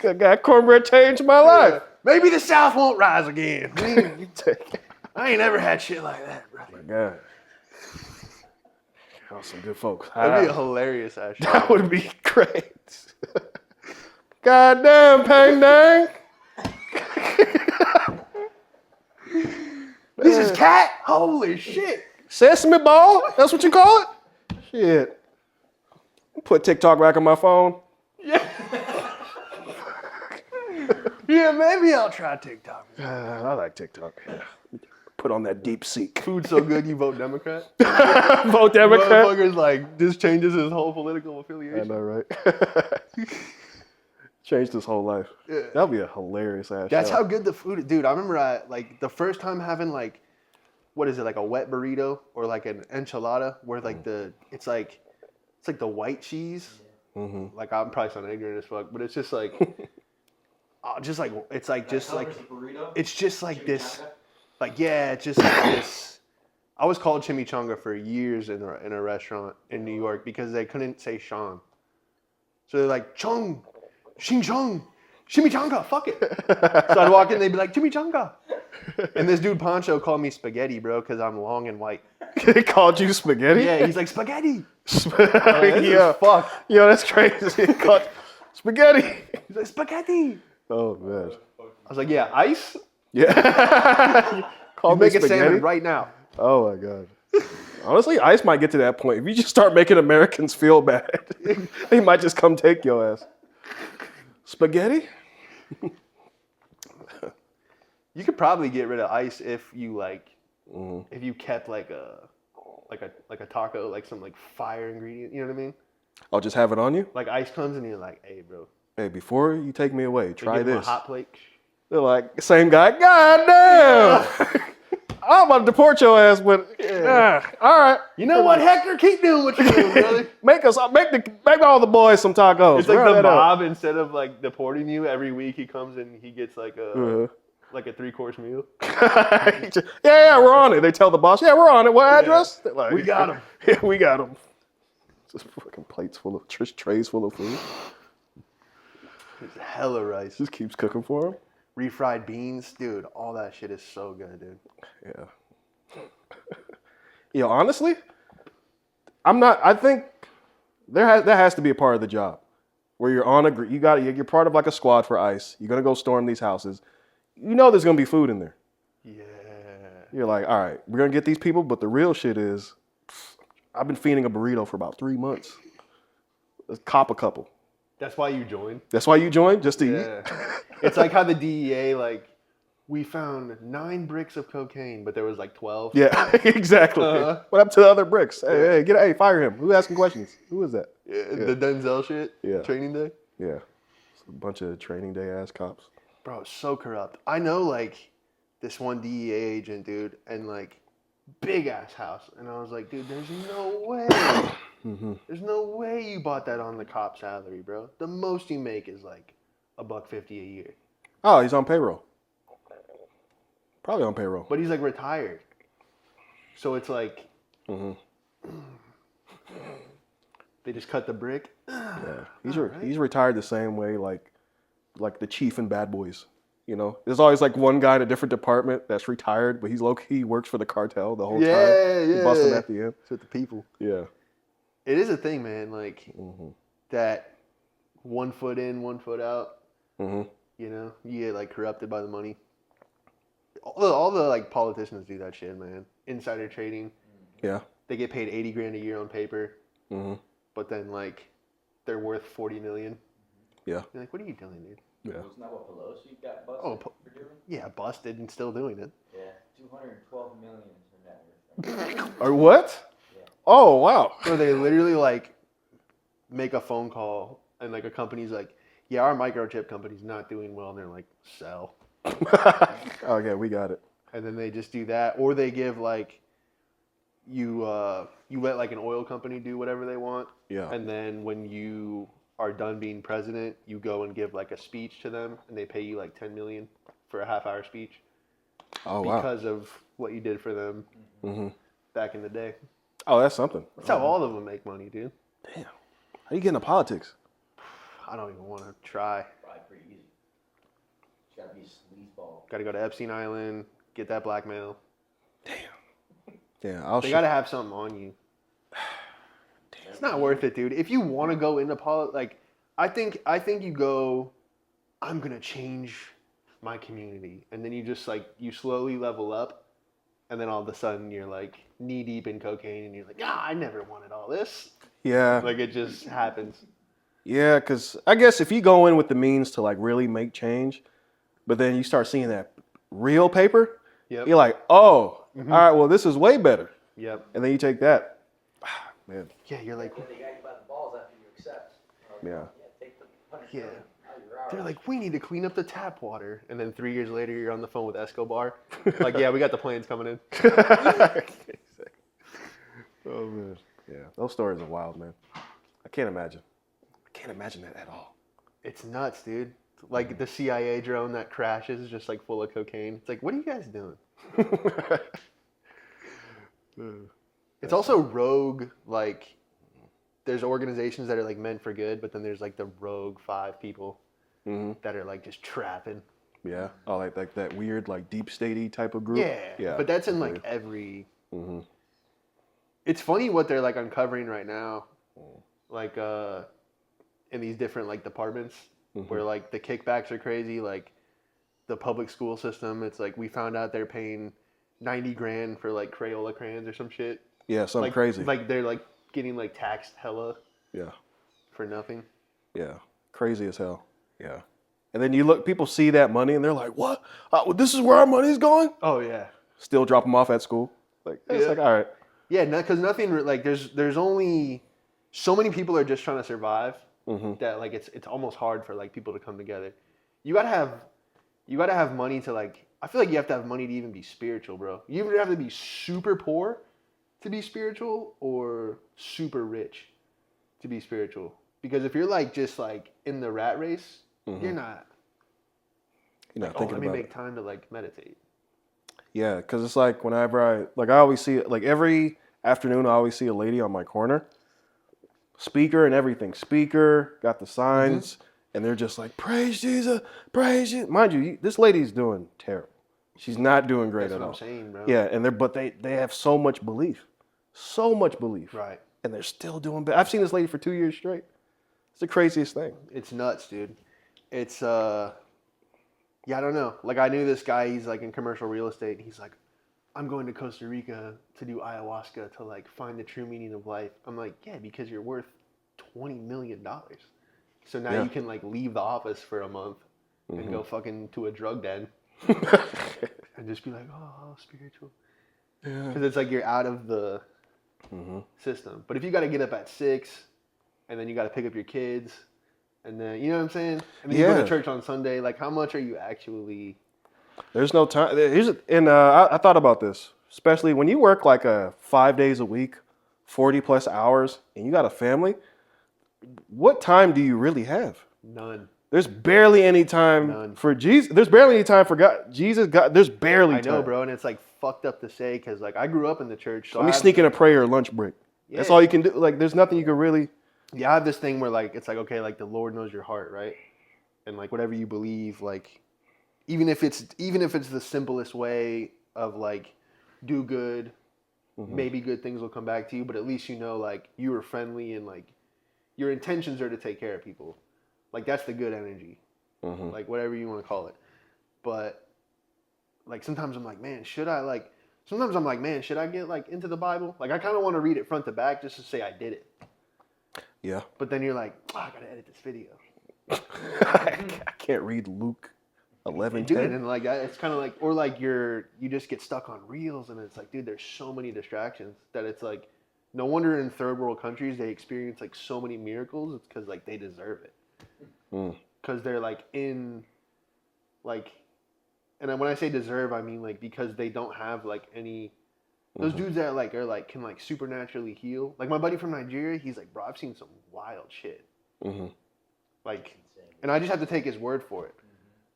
That cornbread changed my life. Maybe the South won't rise again. I ain't ever had shit like that, brother. Oh my God. Oh, some good folks. That'd be a hilarious ass show. That would be great. Goddamn, Pang Dang. This is cat? Holy shit. Sesame ball? That's what you call it? Shit. Put TikTok back on my phone. Yeah, maybe I'll try TikTok. I like TikTok. Yeah. Put on that deep seek. Food's so good you vote Democrat? Vote Democrat. Motherfucker's like, this changes his whole political I affiliation. know, right? Changed his whole life. Yeah. That'd be a hilarious ass That's show. how good the food is. Dude, I remember like the first time having like, what is it, like a wet burrito or like an enchilada where like it's like the white cheese. Like I'm probably sounding ignorant as fuck, but it's just like, it's like this, like, yeah, it's just like this. I was called chimichanga for years in a restaurant in New York because they couldn't say Sean. So they're like, Chung, Xing Chung, chimichanga, fuck it. So I'd walk in, they'd be like, chimichanga. And this dude Poncho called me spaghetti, bro, because I'm long and white. They called you spaghetti? Yeah, he's like, spaghetti. Yeah. Fuck. Yo, that's crazy. He called spaghetti. He's like, spaghetti. Oh, man. I was like, yeah, ice? Yeah. Call He's me making spaghetti salmon right now. Oh, my God. Honestly, ice might get to that point. If you just start making Americans feel bad, they might just come take your ass. Spaghetti? You could probably get rid of ice if you if you kept like a taco, like some like fire ingredient. You know what I mean? I'll just have it on you. Like ice comes and you're like, hey, bro. Hey, before you take me away, They try give him this. a hot plate. They're like, same guy. God damn! I'm about to deport your ass, but all right. You know what, Hector? Keep doing what you're doing, brother. Make all the boys some tacos. It's like Round the that up. mob. Instead of like deporting you every week, he comes and he gets like a 3-course meal. Yeah, we're on it. They tell the boss, yeah, we're on it. What address? They're like, We got him. Yeah, we got him. Just fucking plates full of trays full of food. It's hella rice. Just keeps cooking for him. Refried beans, dude. All that shit is so good, dude. Yeah. Yo, honestly, I think that has to be a part of the job where you're part of like a squad for ICE. You're gonna go storm these houses. You know there's gonna be food in there. Yeah. You're like, all right, we're gonna get these people, but the real shit is, I've been feeding a burrito for about 3 months. Let's cop a couple. That's why you joined? That's why you joined? Just to eat? It's like how the DEA, like, we found 9 bricks of cocaine, but there was like 12. Yeah, exactly. What up to the other bricks? Hey, fire him. Who's asking questions? Who is that? The Denzel shit? Yeah. Training day? Yeah. It's a bunch of training day ass cops. Bro, it's so corrupt. I know, like, this one DEA agent, dude, and, like, big ass house. And I was like, dude, there's no way. There's no way you bought that on the cop salary, bro. The most you make is like $150 a year. Oh, he's on payroll. Probably on payroll. But he's like retired. So it's like they just cut the brick. Yeah. He's retired the same way like the chief in Bad Boys. You know, there's always like one guy in a different department that's retired, but he's low-key works for the cartel the whole time. Yeah. You bust him at the end. It's with the people. Yeah. It is a thing, man. Like that 1 foot in, 1 foot out. You know, you get like corrupted by the money. All the like politicians do that shit, man. Insider trading. Yeah. They get paid $80,000 a year on paper. But then like they're worth $40 million. Yeah. You're like, what are you doing, dude? Yeah. Wasn't that what Pelosi got busted for doing? Yeah, busted and still doing it. Yeah, 212 million is her net worth. Or what? Yeah. Oh, wow. So they literally like make a phone call and like a company's like, yeah, our microchip company's not doing well, and they're like, sell. Oh yeah, we got it. And then they just do that, or they give like you let like an oil company do whatever they want. Yeah. And then when you are done being president, you go and give like a speech to them, and they pay you like $10 million for a half-hour speech. Oh wow. Because of what you did for them back in the day. Oh, that's something. That's how all of them make money, dude. Damn. How you get into politics? I don't even want to try. Probably pretty easy. Just gotta be a sleazeball. Got to go to Epstein Island, get that blackmail. Yeah, They got to have something on you. It's not worth it, dude. If you want to go into politics, like, I think you go, I'm going to change my community. And then you just, like, you slowly level up. And then all of a sudden you're, like, knee deep in cocaine. And you're like, I never wanted all this. Yeah. Like, it just happens. Yeah, because I guess if you go in with the means to, like, really make change, but then you start seeing that real paper, you're like, oh, all right, well, this is way better. Yep. And then you take that. Man. Yeah, you're like, They got you by the balls after you accept. Yeah. Take the punishment. yeah. You're out. They're like, we need to clean up the tap water. And then 3 years later, you're on the phone with Escobar. Like, yeah, we got the planes coming in. Oh, man. Yeah, those stories are wild, man. I can't imagine. I can't imagine that at all. It's nuts, dude. Like the CIA drone that crashes is just like full of cocaine. It's like, what are you guys doing? It's also rogue, like, there's organizations that are like meant for good, but then there's like the rogue 5 people that are like just trapping. Yeah. Oh, like that weird, like deep statey type of group. Yeah. But that's in like every. It's funny what they're like uncovering right now, like in these different like departments where like the kickbacks are crazy. Like the public school system, it's like we found out they're paying $90,000 for like Crayola crayons or some shit. Yeah, something Like, crazy. Like they're like getting like taxed hella. Yeah. For nothing. Yeah. Crazy as hell. Yeah. And then people see that money and they're like, what? This is where our money's going? Oh yeah. Still drop them off at school. Like, it's like, all right. Yeah, because nothing like there's only so many people are just trying to survive Mm-hmm. that like it's almost hard for like people to come together. You gotta have money to like. I feel like you have to have money to even be spiritual, bro. You either have to be super poor to be spiritual or super rich to be spiritual. Because if you're like just like in the rat race, Mm-hmm. you're not. You're not Like, thinking let me about make it. time to like meditate. Yeah, because it's like whenever I always see it, like every afternoon, I always see a lady on my corner, speaker and everything. Speaker, got the signs, and they're just like, praise Jesus, praise Jesus. Mind you, this lady's doing terrible. She's not doing great That's at what all. I'm saying, bro. Yeah, and they have so much belief. So much belief. Right. And they're still doing bad. I've seen this lady for 2 years straight. It's the craziest thing. It's nuts, dude. It's yeah, I don't know. Like I knew this guy, he's like in commercial real estate, and he's like, I'm going to Costa Rica to do ayahuasca to like find the true meaning of life. I'm like, yeah, because you're worth $20 million. So now Yeah. you can like leave the office for a month and go fucking to a drug den and just be like, oh, spiritual. Yeah. Because it's like you're out of the system. But if you got to get up at 6 and then you got to pick up your kids and then, you know what I'm saying? And then you go Yeah. to church on Sunday. Like, how much are you actually... There's no time. I thought about this, especially when you work like 5 days a week, 40 plus hours, and you got a family. What time do you really have? None. There's barely any time None. for Jesus. There's barely any time for God. Jesus, God. There's barely I know, time. bro, and it's like fucked up to say because like I grew up in the church. So Let me I have- sneak in a prayer lunch break. That's Yeah. all you can do. Like, there's nothing you can really. Yeah, I have this thing where like it's like okay, like the Lord knows your heart, right? And like whatever you believe, like even if it's the simplest way of like do good, maybe good things will come back to you, but at least you know like you were friendly and like your intentions are to take care of people. Like that's the good energy. Like whatever you want to call it. But like sometimes I'm like, man, should I like sometimes I'm like, man, should I get like into the Bible? Like I kind of want to read it front to back just to say I did it. Yeah. But then you're like, oh, I gotta edit this video. I can't read Luke 11. Dude, and like it's kind of like, or like you just get stuck on reels, and it's like, dude, there's so many distractions that it's like, no wonder in third world countries they experience like so many miracles. It's because like they deserve it, because they're like in, like, and when I say deserve, I mean like because they don't have like any. Those dudes that like are like can like supernaturally heal. Like my buddy from Nigeria, he's like, bro, I've seen some wild shit. Like, and I just have to take his word for it.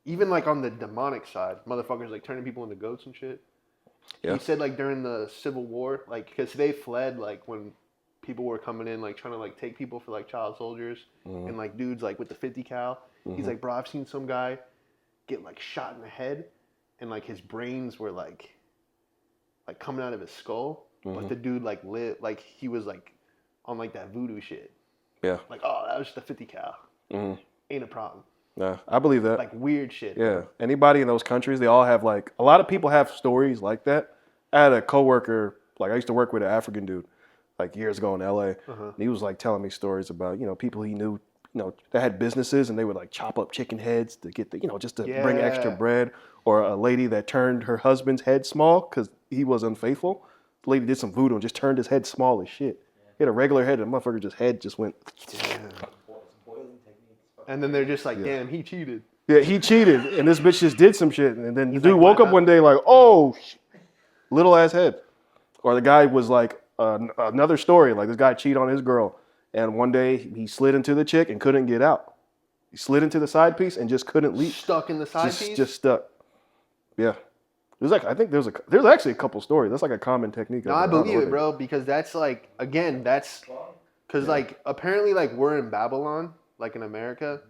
Even like on the demonic side, motherfuckers like turning people into goats and shit. Yeah. He said like during the Civil War, like because they fled like when people were coming in like trying to like take people for like child soldiers and like dudes like with the 50 cal. He's like, bro, I've seen some guy get like shot in the head and like his brains were like coming out of his skull, but the dude like lit like he was like on like that voodoo shit. Yeah. Like, oh, that was just a 50 cal. Ain't a problem. Yeah, I believe that. Like weird shit. Yeah. Anybody in those countries, they all have like a lot of people have stories like that. I had a coworker, like I used to work with an African dude, like years ago in LA, and he was like telling me stories about people he knew, that had businesses and they would like chop up chicken heads to get the just to bring extra Yeah. bread, or a lady that turned her husband's head small because he was unfaithful. The lady did some voodoo and just turned his head small as shit. He had a regular head and the motherfucker head just went. And then they're just like, damn, he cheated. Yeah, he cheated, and this bitch just did some shit, and then the dude like, woke "Why up not?" one day like, oh, little ass head. Or the guy was like, another story, like this guy cheated on his girl, and one day he slid into the chick and couldn't get out. He slid into the side piece and just couldn't leave. Stuck in the side piece? Just stuck. Yeah. There's like, I think there's actually a couple stories. That's like a common technique. No, I believe it, bro, because that's like, again, that's, because like, apparently like we're in Babylon, like in America.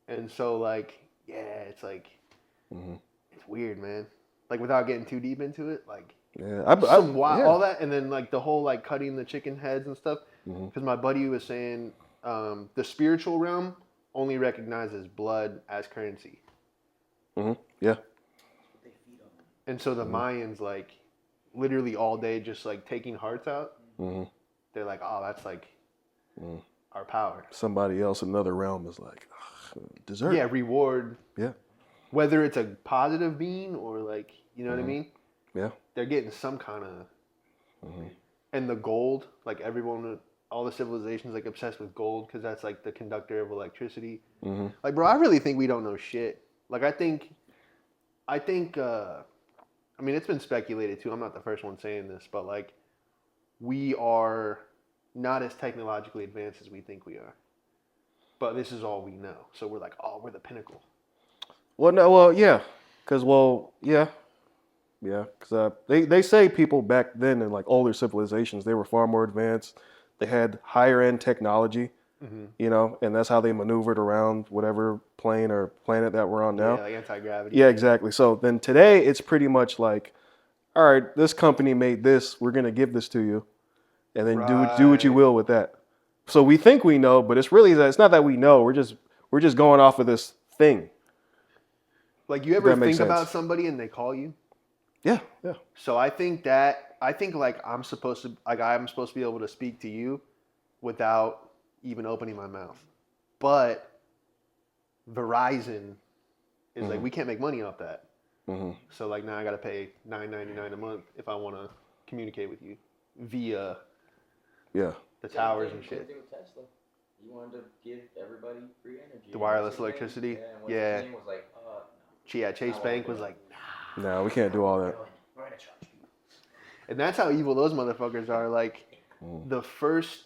And so like, yeah, it's like, it's weird, man. Like without getting too deep into it, like, Yeah, all that, and then like the whole like cutting the chicken heads and stuff. Because my buddy was saying the spiritual realm only recognizes blood as currency. Yeah. And so the Mayans like literally all day just like taking hearts out. They're like, oh, that's like our power. Somebody else in another realm is like, dessert. Yeah, reward. Yeah. Whether it's a positive being or like, you know what I mean? Yeah. They're getting some kind of. And the gold, like everyone all the civilizations like obsessed with gold because that's like the conductor of electricity. Mm-hmm. Like, bro, I really think we don't know shit. Like, I think, I mean, it's been speculated too. I'm not the first one saying this, but like, we are not as technologically advanced as we think we are. But this is all we know. So we're like, oh, we're the pinnacle. Well, no, well, yeah, because yeah, because they say people back then in like older civilizations they were far more advanced. They had higher end technology, you know, and that's how they maneuvered around whatever plane or planet that we're on now. Yeah, like anti-gravity. Yeah, exactly. So then today it's pretty much like, all right, this company made this, we're gonna give this to you, and then do what you will with that. So we think we know, but it's really that it's not that we know. We're just going off of this thing. Like, you ever think about somebody and they call you? Yeah, yeah. So I think like I'm supposed to be able to speak to you without even opening my mouth. But Verizon is like, we can't make money off that. Mm-hmm. So like now I got to pay $9.99 a month if I want to communicate with you via the towers and shit. With Tesla. You wanted to give everybody free energy. The wireless electricity. Yeah. Was like, yeah, Chase Bank was like, no, we can't do all that. We're gonna charge you. and that's how evil those motherfuckers are. Like,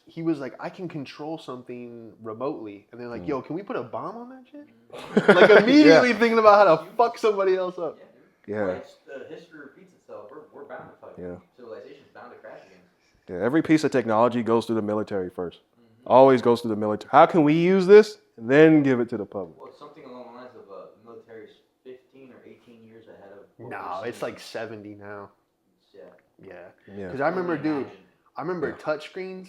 he was like, I can control something remotely. And they're like, yo, can we put a bomb on that shit? Like, immediately thinking about how to fuck somebody else up. Yeah. The history repeats itself. We're bound to fuck. Yeah. Civilization's bound to crash again. Yeah, every piece of technology goes through the military first. Always goes through the military. How can we use this and then give it to the public? Well, something along the lines of the military's 15 or 18 years ahead of. No, it's like 70 now. Yeah. Yeah. Because I remember touchscreens,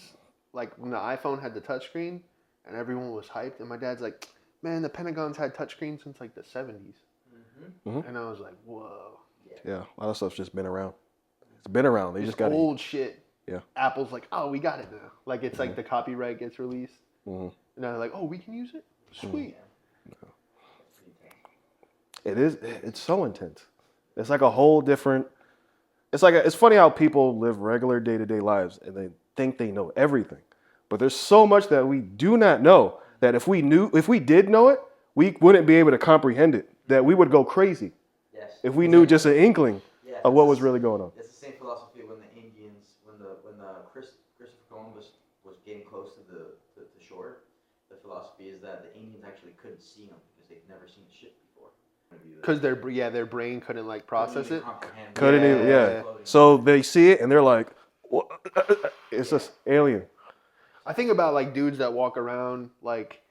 like when the iPhone had the touchscreen and everyone was hyped. And my dad's like, man, the Pentagon's had touchscreens since like the 70s. And I was like, whoa. Yeah, a lot of stuff's just been around. It's been around. They just got old shit. Yeah. Apple's like, oh, we got it now. Like, it's like the copyright gets released. And now they're like, oh, we can use it? Sweet. It is. It's so intense. It's like a whole different. It's funny how people live regular day-to-day lives and they think they know everything, but there's so much that we do not know that if we did know it, we wouldn't be able to comprehend it. That we would go crazy. Yes. If we knew just an inkling of what was really going on. It's the same philosophy when the Indians, when Christopher Columbus was getting close to the shore. The philosophy is that the Indians actually couldn't see them because they've never seen shit before. Because their brain couldn't like process it. Couldn't even. Yeah. So they see it and they're like, what? It's just alien. I think about like dudes that walk around like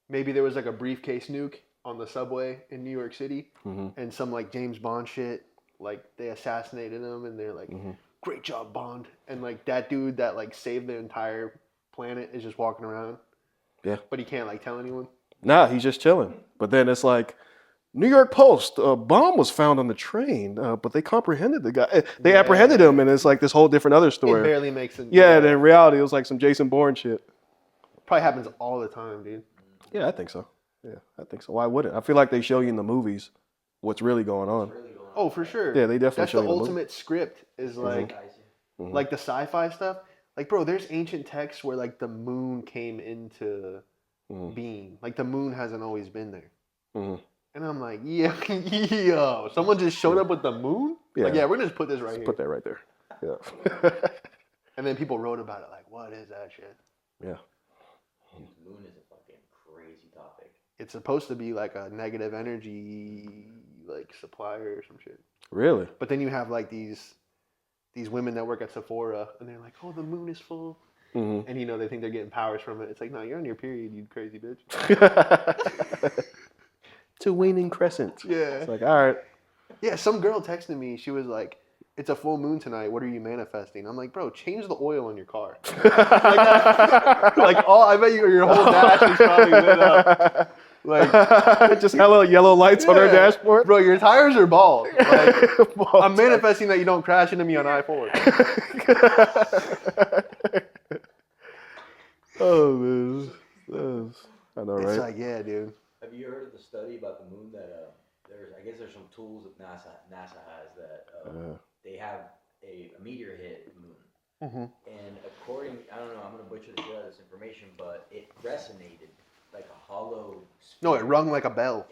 maybe there was like a briefcase nuke on the subway in New York City and some like James Bond shit, like they assassinated him and they're like, great job, Bond. And like that dude that like saved the entire planet is just walking around. Yeah. But he can't like tell anyone. Nah, he's just chilling. But then it's like, New York Post, a bomb was found on the train, but they comprehended the guy. They apprehended him, and it's like this whole different other story. It barely makes sense. Yeah, and in reality, it was like some Jason Bourne shit. Probably happens all the time, dude. Yeah, I think so. Yeah, I think so. Why wouldn't? I feel like they show you in the movies what's really going on. Oh, for sure. Yeah, they definitely show you. That's the ultimate script is like, like the sci-fi stuff. Like, bro, there's ancient texts where like the moon came into being. Like the moon hasn't always been there. And I'm like, yo, someone just showed up with the moon? Yeah. Like, yeah, we're going to just put this right here. Put that right there. Yeah. And then people wrote about it like, what is that shit? Yeah. The moon is a fucking crazy topic. It's supposed to be like a negative energy like supplier or some shit. Really? But then you have like these women that work at Sephora and they're like, oh, the moon is full. And you know, they think they're getting powers from it. It's like, no, you're on your period, you crazy bitch. It's a waning crescent. Yeah. It's like, all right. Yeah, some girl texted me. She was like, it's a full moon tonight. What are you manifesting? I'm like, bro, change the oil on your car. I bet your whole dash is probably lit up. Like, just hella yellow lights on her dashboard. Bro, your tires are bald. Like, I'm manifesting that you don't crash into me on I-4. Oh, man. I know, right? It's like, yeah, dude. Have you heard of the study about the moon that there's some tools that NASA has that they have a meteor hit the moon Mhm. And according, I don't know, I'm gonna butcher the shit out of this information, but it resonated like a hollow. No, it speaker. rung like a bell.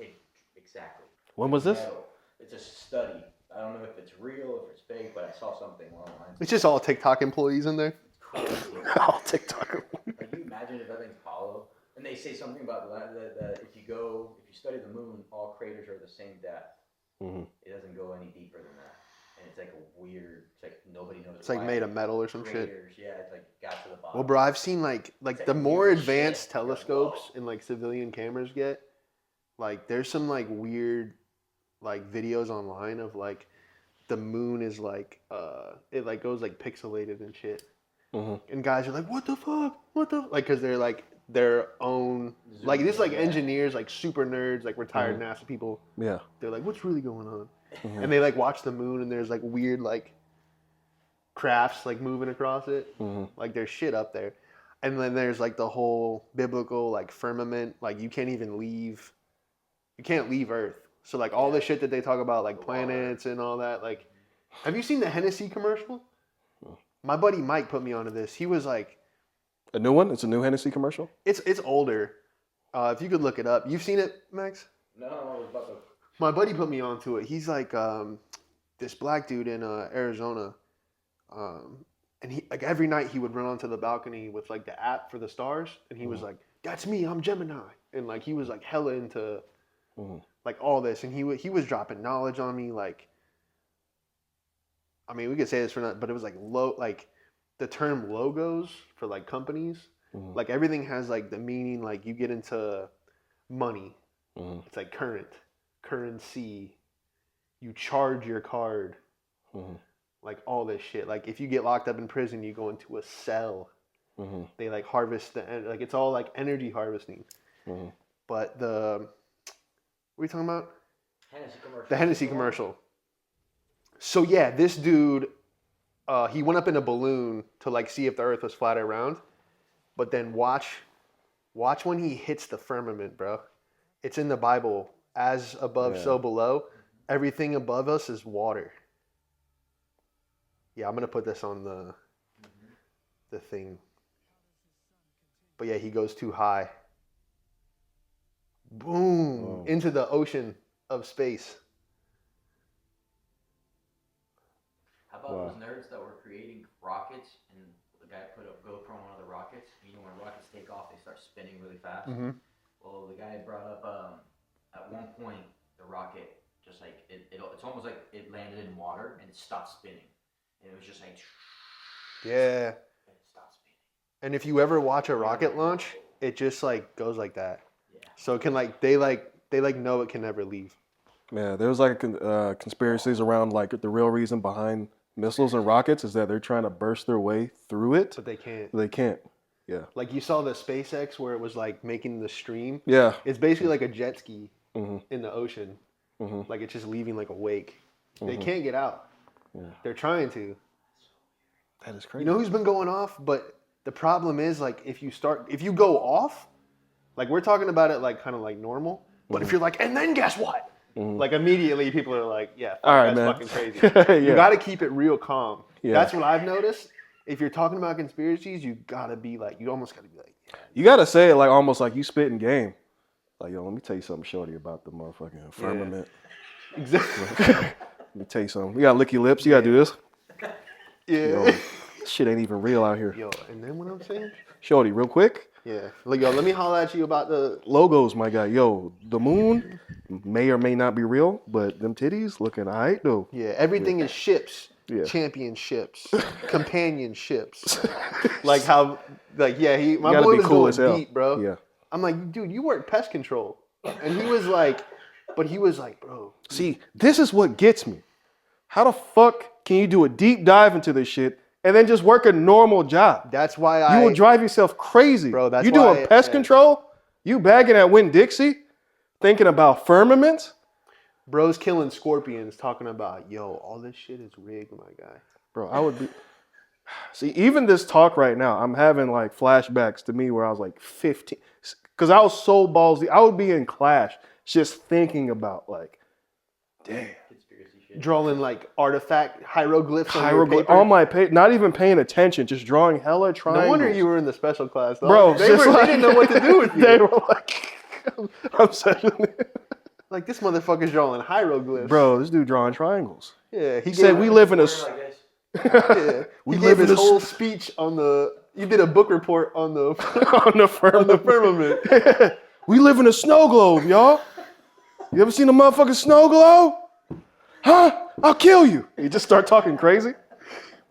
Exactly. When was this? Metal. It's a study. I don't know if it's real, if it's fake, but I saw something along the lines. It's just all TikTok employees in there. Crazy. Oh, TikTok. Like, you imagine if everything's hollow, and they say something about that if you study the moon, all craters are the same depth. Mhm. It doesn't go any deeper than that, and it's like a weird. It's like nobody knows. It's like why. made of metal or some Craters, shit. yeah, it's like got to the bottom. Well, bro, I've seen like like the more weird advanced shit. You're like, telescopes whoa. and like civilian cameras get, like there's some like weird like videos online of like the moon is like it like goes like pixelated and shit. Mhm. And guys are like, what the fuck? What the like because they're like their own like this like engineers like super nerds like retired NASA people. Yeah. They're like, what's really going on? Mhm. And they like watch the moon and there's like weird like crafts like moving across it. Mhm. Like there's shit up there. And then there's like the whole biblical like firmament. Like you can't leave Earth. So like all the shit that they talk about like planets and all that. Like, have you seen the Hennessy commercial? My buddy Mike put me onto this. He was like, A new one? It's a new Hennessy commercial? it's older. If you could look it up. You've seen it, Max? No, I was about to. My buddy put me onto it. He's like this black dude in Arizona. And he like every night he would run onto the balcony with like the app for the stars, and he was like, "That's me, I'm Gemini," and like he was like hella into like all this, and he was dropping knowledge on me. Like, I mean, we could say this for not, but it was like like the term logos for like companies, like everything has like the meaning. Like you get into money, it's like currency. You charge your card. Like all this shit. Like if you get locked up in prison, you go into a cell. They like harvest like it's all like energy harvesting. But what are we talking about? Hennessy commercial. The Hennessy commercial. So yeah, this dude, he went up in a balloon to like see if the Earth was flat or round. But then watch when he hits the firmament, bro. It's in the Bible. As above, so below. Everything above us is water. Yeah, I'm gonna put this on the thing. But yeah, he goes too high. Boom! Into the ocean of space. How about those nerds that were creating rockets, and the guy put a GoPro on one of the rockets? You know, when rockets take off, they start spinning really fast. Well, the guy brought up at one point the rocket just like it's almost like it landed in water and it stopped spinning. And it was just like, Yeah. and it stopped spinning. And if you ever watch a rocket launch, it just like goes like that. Yeah. So it can like they know it can never leave. Yeah, there was like conspiracies around like the real reason behind missiles and rockets is that they're trying to burst their way through it. But they can't. They can't. Yeah. Like you saw the SpaceX where it was like making the stream. Yeah. It's basically like a jet ski in the ocean. Like it's just leaving like a wake. They can't get out. Yeah. They're trying to. That is crazy. You know who's been going off? But the problem is like if you go off, like we're talking about it like kind of like normal. But if you're like, and then guess what? Like immediately people are like, yeah, all right, that's man. fucking crazy. Yeah. You got to keep it real calm. Yeah. That's what I've noticed. If you're talking about conspiracies, you gotta be like, you almost gotta be like, yeah. You gotta say it like almost like you spitting game. Like, yo, let me tell you something, shorty, about the motherfucking firmament. Exactly. Let me tell you something. You gotta lick your lips. You gotta do this. Yeah. Yo, this shit ain't even real out here. Yo, and then what I'm saying? Shorty, real quick. Yeah. Like, yo, let me holler at you about the Logos, my guy. Yo, the moon may or may not be real, but them titties looking all right, though. Yeah, everything is ships. Yeah. Championships. Companionships. Like how, like, yeah, my gotta boy be was cool going as hell. deep, bro. Yeah. I'm like, dude, you work pest control. And he was like, bro. See, this is what gets me. How the fuck can you do a deep dive into this shit and then just work a normal job? That's why You will drive yourself crazy. Bro, that's you why doing pest control? You bagging at Winn-Dixie? Thinking about firmaments? Bro's killing scorpions talking about, yo, all this shit is rigged, my guy. Bro, I would be... See, even this talk right now, I'm having like flashbacks to me where I was like 15. Because I was so ballsy. I would be in class just thinking about like, damn. Conspiracy drawing like artifact hieroglyphs on your paper. on my page, not even paying attention, just drawing hella triangles. No wonder you were in the special class, though. Bro. They didn't know what to do with you. They were like, I'm session. Like, this motherfucker's drawing hieroglyphs. Bro, this dude drawing triangles. Yeah, He said we live in a. Yeah, We he live gave in his a whole speech on the. You did a book report on the on the firmament. We live in a snow globe, y'all. You ever seen a motherfucking snow globe? Huh? I'll kill you. You just start talking crazy.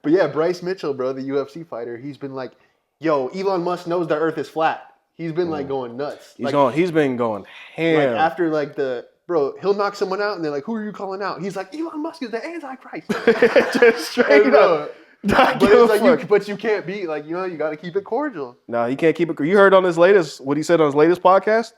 But yeah, Bryce Mitchell, bro, the UFC fighter, he's been like, yo, Elon Musk knows the earth is flat. He's been like going nuts. He's been going ham. Like after like he'll knock someone out and they're like, who are you calling out? He's like, Elon Musk is the Antichrist. Just straight up. But you can't be like, you got to keep it cordial. No, he can't keep it. You heard on what he said on his latest podcast?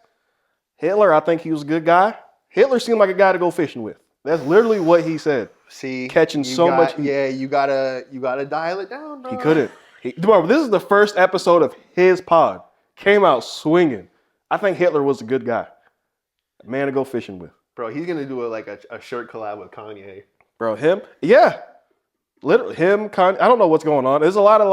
Hitler, I think he was a good guy. Hitler seemed like a guy to go fishing with. That's literally what he said. See, catching so much. Yeah, you gotta dial it down, bro. He couldn't. Bro, this is the first episode of his pod. Came out swinging. I think Hitler was a good guy. A man to go fishing with. Bro, he's gonna do a shirt collab with Kanye. Bro, him? Yeah. Literally him, Kanye. I don't know what's going on. There's a lot of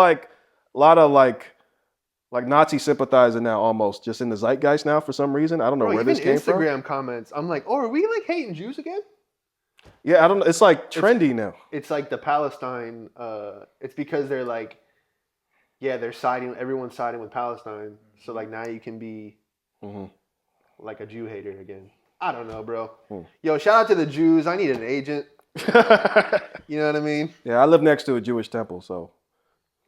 Nazi sympathizing now, almost just in the zeitgeist now for some reason. I don't know where this came from. Instagram comments. I'm like, are we like hating Jews again? Yeah, I don't know. It's like trendy now. It's like the Palestine. It's because they're like, they're siding. Everyone's siding with Palestine. So like now you can be like a Jew hater again. I don't know, bro. Yo, shout out to the Jews. I need an agent. You know what I mean? Yeah, I live next to a Jewish temple, so.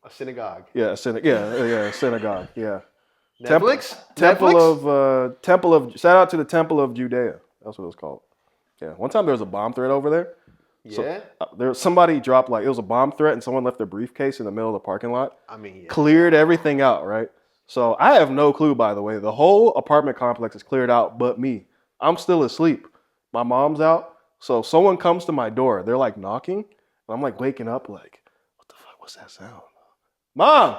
A synagogue. Yeah, a synagogue. Yeah. Netflix? Temple of. Shout out to the Temple of Judea. That's what it was called. Yeah. One time there was a bomb threat over there. Yeah. So, somebody dropped it was a bomb threat, and someone left their briefcase in the middle of the parking lot. I mean, cleared everything out, right? So I have no clue, by the way. The whole apartment complex is cleared out, but me. I'm still asleep. My mom's out. So someone comes to my door. They're like knocking, and I'm like waking up, like, what the fuck? What's that sound? Mom!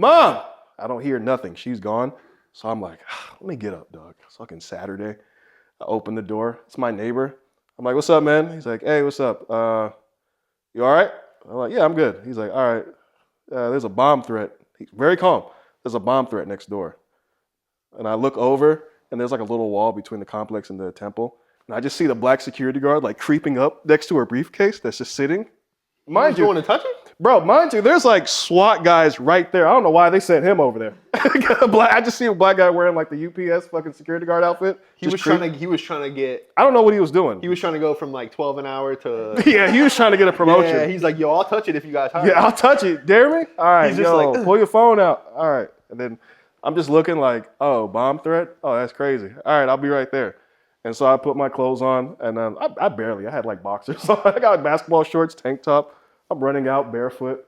I don't hear nothing. She's gone. So I'm like, let me get up, dog. It's fucking Saturday. I open the door. It's my neighbor. I'm like, what's up, man? He's like, hey, what's up? You all right? I'm like, yeah, I'm good. He's like, all right. There's a bomb threat. He's very calm. There's a bomb threat next door. And I look over, and there's like a little wall between the complex and the temple. And I just see the black security guard like creeping up next to her briefcase that's just sitting. Mind you want to touch it? Bro, mind you, there's like SWAT guys right there. I don't know why they sent him over there. I just see a black guy wearing like the UPS fucking security guard outfit. He was trying to get. I don't know what he was doing. He was trying to go from like 12 an hour to. Yeah, he was trying to get a promotion. Yeah, he's like, yo, I'll touch it if you guys hire me. Yeah, I'll touch it. Dare me? All right, He's just like, pull your phone out. All right, and then I'm just looking like, oh, bomb threat? Oh, that's crazy. All right, I'll be right there. And so I put my clothes on, and I had like boxers on. I got basketball shorts, tank top. I'm running out barefoot.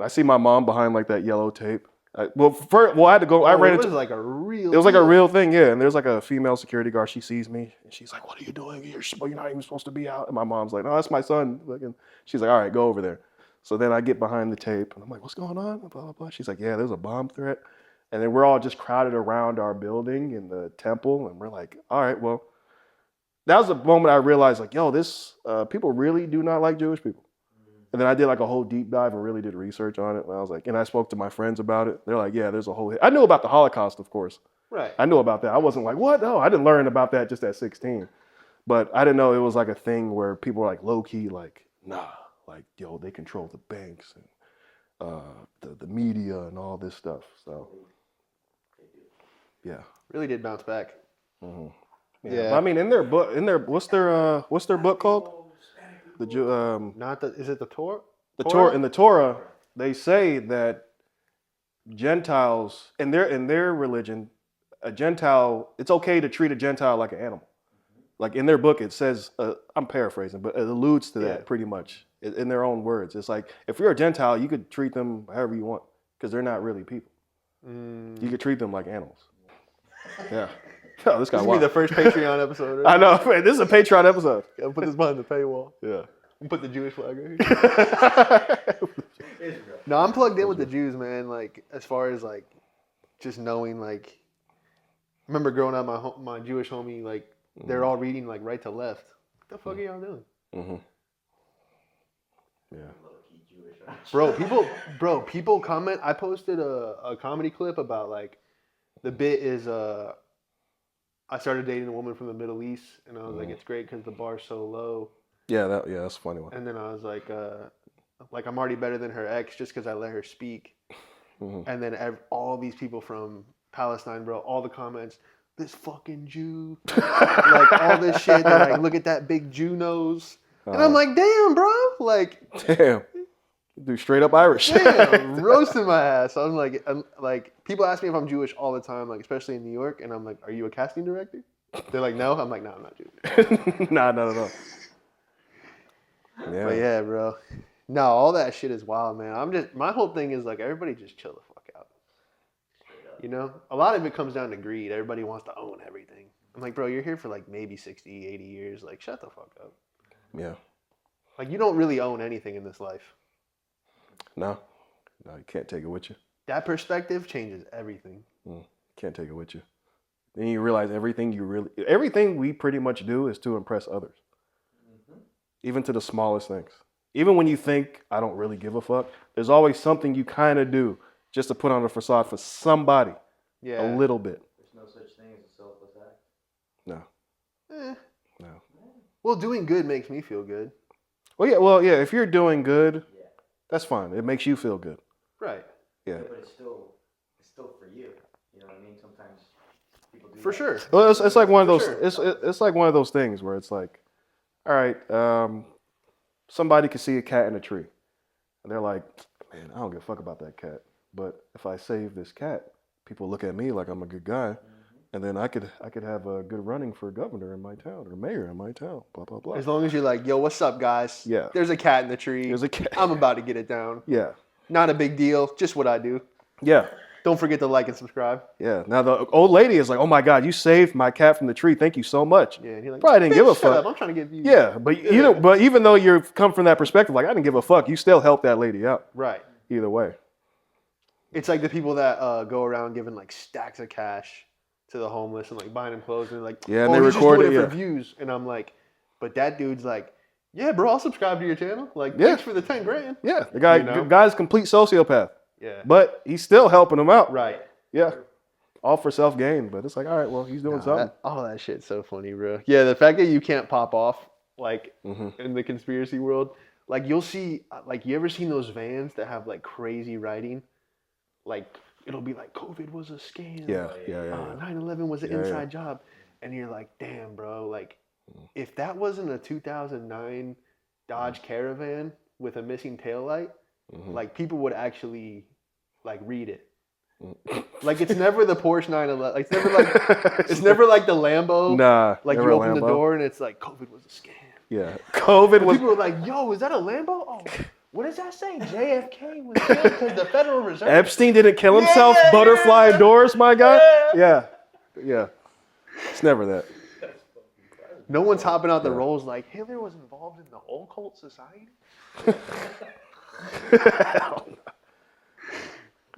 I see my mom behind like that yellow tape. I had to go. I ran into. It was like a real. It was like a real thing, yeah. And there's like a female security guard. She sees me, and she's like, "What are you doing? You're not even supposed to be out." And my mom's like, "No, that's my son." And she's like, "All right, go over there." So then I get behind the tape, and I'm like, "What's going on?" Blah blah blah. She's like, "Yeah, there's a bomb threat," and then we're all just crowded around our building in the temple, and we're like, "All right, well." That was the moment I realized, like, yo, people really do not like Jewish people. And then I did like a whole deep dive and really did research on it. And I was like, and I spoke to my friends about it. They're like, yeah, there's a whole. I knew about the Holocaust, of course. Right. I knew about that. I wasn't like, what? No, I didn't learn about that just at 16. But I didn't know it was like a thing where people were like low key, like, nah, like, yo, they control the banks and the media and all this stuff. So, yeah. Really did bounce back. Mm-hmm. Yeah. I mean, in their book, what's their book called? Is it the Torah? In the Torah, they say that Gentiles in their religion, a Gentile, it's okay to treat a Gentile like an animal. Like in their book, it says, I'm paraphrasing, but it alludes to that pretty much in their own words. It's like if you're a Gentile, you could treat them however you want because they're not really people. You could treat them like animals. Yeah. Oh, this will be the first Patreon episode. Right? I know. Man, this is a Patreon episode. I'll put this behind the paywall. Yeah. Put the Jewish flag right here. No, I'm plugged in with the Jews, man. Like, as far as, like, just knowing, like, I remember growing up, my Jewish homie, like, they're all reading, like, right to left. What the fuck are y'all doing? Yeah. Low key Jewish. People comment. I posted a comedy clip about like the bit is I started dating a woman from the Middle East, and I was like, it's great because the bar's so low. Yeah, that's a funny one. And then I was like I'm already better than her ex just because I let her speak. And then all these people from Palestine, bro, all the comments, this fucking Jew, like all this shit. They're like, look at that big Jew nose, and I'm like, damn, bro, like, damn, do straight up Irish, damn, roasting my ass. I was like, people ask me if I'm Jewish all the time, like especially in New York, and I'm like, are you a casting director? They're like, no. I'm like, no, I'm not Jewish. Nah, not at all. Yeah. But yeah, bro. No, all that shit is wild, man. My whole thing is like, everybody just chill the fuck out. You know? A lot of it comes down to greed. Everybody wants to own everything. I'm like, bro, you're here for like maybe 60, 80 years. Like, shut the fuck up. Yeah. Like, you don't really own anything in this life. No, you can't take it with you. That perspective changes everything. Can't take it with you. Then you realize everything we pretty much do is to impress others. Even to the smallest things. Even when you think, I don't really give a fuck, there's always something you kind of do just to put on a facade for somebody. Yeah. A little bit. There's no such thing as a selfless act. No. No. Well, doing good makes me feel good. Well, yeah. If you're doing good, that's fine. It makes you feel good. Right. Yeah. But it's still for you. You know what I mean? Sometimes people do For that. sure. Well, it's like one of those. Sure. It's like one of those things where it's like, all right, somebody could see a cat in a tree, and they're like, man, I don't give a fuck about that cat. But if I save this cat, people look at me like I'm a good guy, and then I could have a good running for governor in my town or mayor in my town. Blah blah blah. As long as you're like, yo, what's up, guys? Yeah. There's a cat in the tree. There's a cat. I'm about to get it down. Yeah. Not a big deal. Just what I do. Yeah. Don't forget to like and subscribe. Yeah. Now the old lady is like, oh my God, you saved my cat from the tree. Thank you so much. Yeah. And he's like, Probably didn't give a shut fuck. up. I'm trying to give you. Yeah, but but even though you come from that perspective, like I didn't give a fuck, you still helped that lady out. Right. Either way. It's like the people that go around giving like stacks of cash to the homeless and like buying them clothes and like, Yeah, and they he's just record doing it, for views. And I'm like, but that dude's like, yeah, bro, I'll subscribe to your channel. Like, Yeah. thanks for the 10 grand. Yeah, the guy's complete sociopath, Yeah. but he's still helping him out. Right. Yeah, all for self gain. But it's like, all right, well, he's doing something. All that shit's so funny, bro. Yeah, the fact that you can't pop off like in the conspiracy world, like you'll see, like you ever seen those vans that have like crazy writing, like it'll be like COVID was a scam. Yeah. 9/11 was an inside job, and you're like, damn, bro. Like, if that wasn't a 2009 Dodge Caravan with a missing taillight, like people would actually like read it. Like it's never the Porsche 911. Like it's never like the Lambo. Nah, Like never you a open the Lambo. door and it's like COVID was a scam. Yeah, COVID And was. people were like, "Yo, is that a Lambo? Oh, what does that say? JFK was killed because the Federal Reserve." Epstein didn't kill himself. Yeah, Butterfly yeah. doors, my guy. Yeah. It's never that. No one's hopping out the rolls like Hitler was involved in the occult society.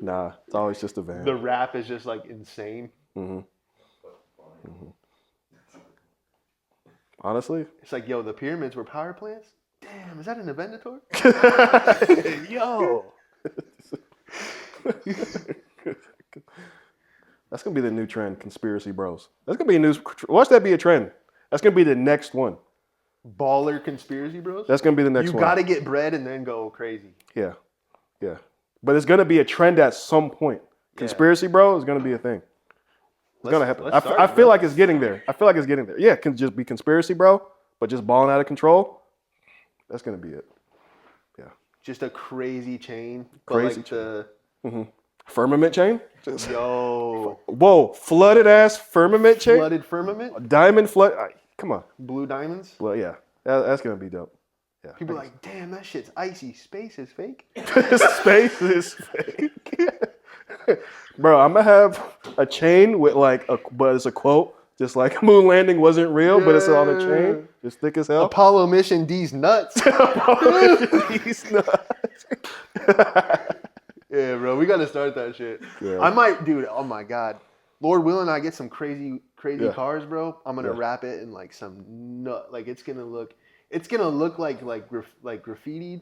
Nah, it's always just a van. The rap is just like insane. Honestly. It's like, yo, the pyramids were power plants. Damn, is that an Inventor? Yo. That's gonna be the new trend, conspiracy bros. That's gonna be a new. Watch that be a trend. That's gonna be the next one. Baller conspiracy bros. That's gonna be the next You one. got to get bread and then go crazy. Yeah. But it's gonna be a trend at some point. Conspiracy bro is gonna be a thing. It's gonna happen. I feel like it's getting there. Yeah, it can just be conspiracy bro, but just balling out of control. That's gonna be it. Yeah. Just a crazy chain. Crazy chain. Firmament chain. Just, Yo. whoa, flooded ass firmament chain. Flooded firmament. Diamond flood. Come on. Blue diamonds. Well, yeah, that's gonna be dope. Yeah. People are like, damn, that shit's icy. Space is fake. Space is fake. Bro, I'm gonna have a chain with but it's a quote, just like moon landing wasn't real, but it's on a chain, just thick as hell. Apollo mission D's nuts. These nuts. Yeah, bro, we gotta start that shit. Yeah. I might, dude. Oh my god, Lord willing, I get some crazy cars, bro. I'm gonna wrap it in like some nut. Like it's gonna look like graffitied,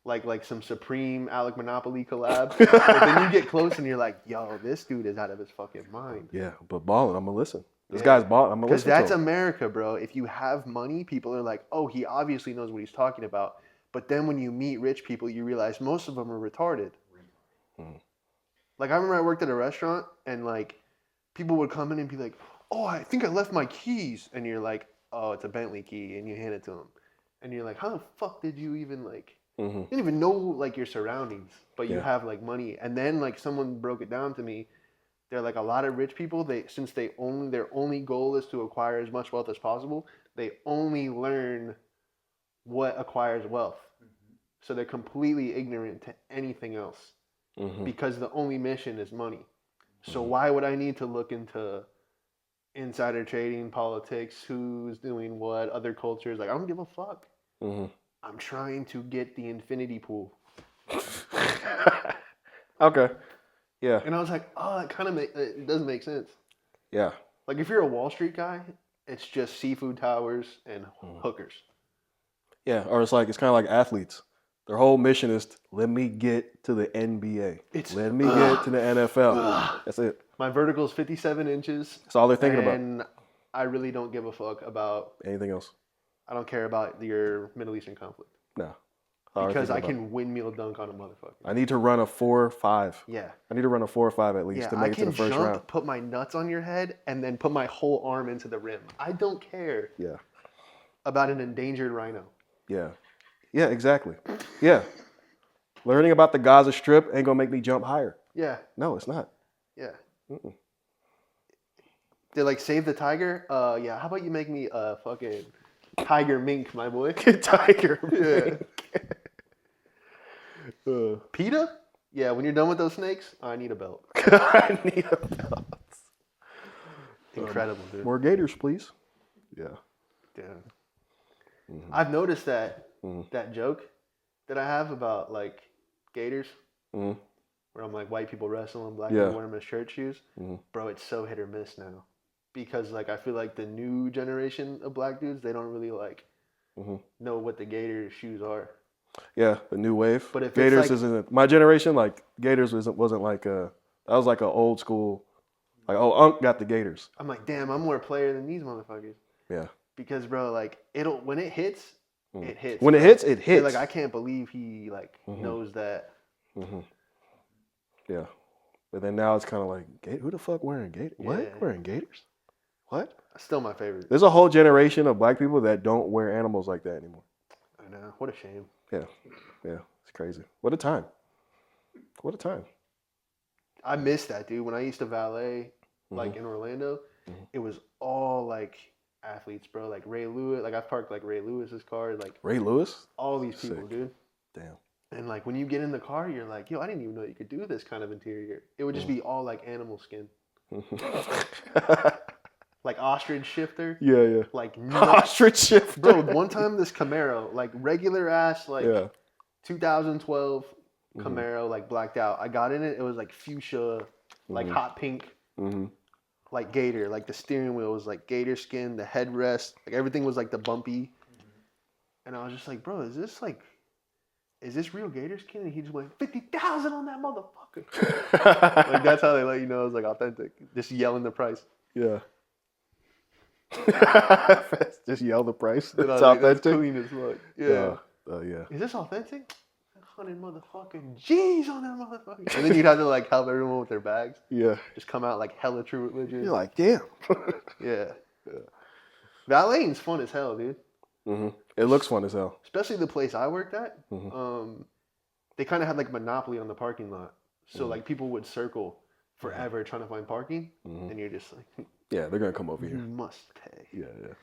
like some Supreme Alec Monopoly collab. But then you get close and you're like, yo, this dude is out of his fucking mind. Yeah, but balling, I'm gonna listen. This Yeah. guy's balling. I'm gonna Because listen to that's him. America, bro. If you have money, people are like, oh, he obviously knows what he's talking about. But then when you meet rich people, you realize most of them are retarded. Like, I remember I worked at a restaurant, and, like, people would come in and be like, oh, I think I left my keys. And you're like, oh, it's a Bentley key, and you hand it to them. And you're like, how the fuck did you even, like, you didn't even know, like, your surroundings, but you have, like, money. And then, like, someone broke it down to me. They're like, a lot of rich people, since their only goal is to acquire as much wealth as possible, they only learn what acquires wealth. So they're completely ignorant to anything else because the only mission is money. So why would I need to look into insider trading, politics, who's doing what, other cultures? Like, I don't give a fuck. I'm trying to get the infinity pool. Okay. Yeah. And I was like, oh, it doesn't make sense. Yeah. Like, if you're a Wall Street guy, it's just seafood towers and hookers. Yeah. Or it's kind of like athletes. Their whole mission is let me get to the NBA. Let me get to the NFL. That's it. My vertical is 57 inches. That's all they're thinking about. And I really don't give a fuck about anything else. I don't care about your Middle Eastern conflict. No. Because I can windmill dunk on a motherfucker. I need to run a 4.5. Yeah. I need to run a 4.5 at least to make it to the first round. I can jump, put my nuts on your head, and then put my whole arm into the rim. I don't care about an endangered rhino. Yeah. Yeah, exactly. Yeah. Learning about the Gaza Strip ain't going to make me jump higher. Yeah. No, it's not. Yeah. They're like, save the tiger? Yeah, how about you make me a fucking tiger mink, my boy? Tiger mink. PETA? Yeah, when you're done with those snakes, I need a belt. I need a belt. Incredible, dude. More gators, please. Yeah. Yeah. I've noticed that that joke that I have about, like, gators, where I'm like, white people wrestle and black people wear them as shirt shoes. Bro, it's so hit or miss now. Because, like, I feel like the new generation of black dudes, they don't really, like, know what the gator shoes are. Yeah, the new wave. But if Gators it's like, isn't my generation. Like Gators wasn't like that was like an old school. Like Unc got the Gators. I'm like, damn, I'm more a player than these motherfuckers. Yeah. Because, bro, like, when it hits, it hits. When it hits, it hits. Like, I can't believe he knows that. Yeah. But then now it's kind of like, who the fuck wearing Gators? What? Yeah. Wearing Gators? What? Still my favorite. There's a whole generation of black people that don't wear animals like that anymore. I know. What a shame. Yeah. Yeah. It's crazy. What a time. What a time. I miss that, dude. When I used to valet, like, in Orlando, it was all, like, athletes, bro. Like, Ray Lewis. Like, I've parked, like, Ray Lewis's car. Like, Ray Lewis? all these people, Sick. dude. Damn. And, like, when you get in the car, you're like, yo, I didn't even know you could do this kind of interior. It would just be all, like, animal skin. Like, ostrich shifter. Yeah. Like, ostrich shifter. Bro, one time this Camaro, like, regular ass, like, 2012 Camaro, like, blacked out. I got in it. It was, like, fuchsia, like, hot pink, like, gator. Like, the steering wheel was, like, gator skin. The headrest, like, everything was, like, the bumpy. And I was just like, bro, is this real gator skin? And he just went, 50,000 on that motherfucker. Like, that's how they let you know it was, like, authentic. Just yelling the price. Yeah. Just yell the price. It's authentic. authentic. It's clean as fuck. Yeah. Yeah. Is this authentic? 100 motherfucking G's on that motherfucker. And then you'd have to, like, help everyone with their bags. Yeah. Just come out like hella true religion. You're like, damn. Yeah. Valeting's fun as hell, dude. It looks fun as hell. Especially the place I worked at. They kind of had, like, monopoly on the parking lot. So, like, people would circle forever trying to find parking. And you're just like... Yeah, they're going to come over You here. must pay. Yeah.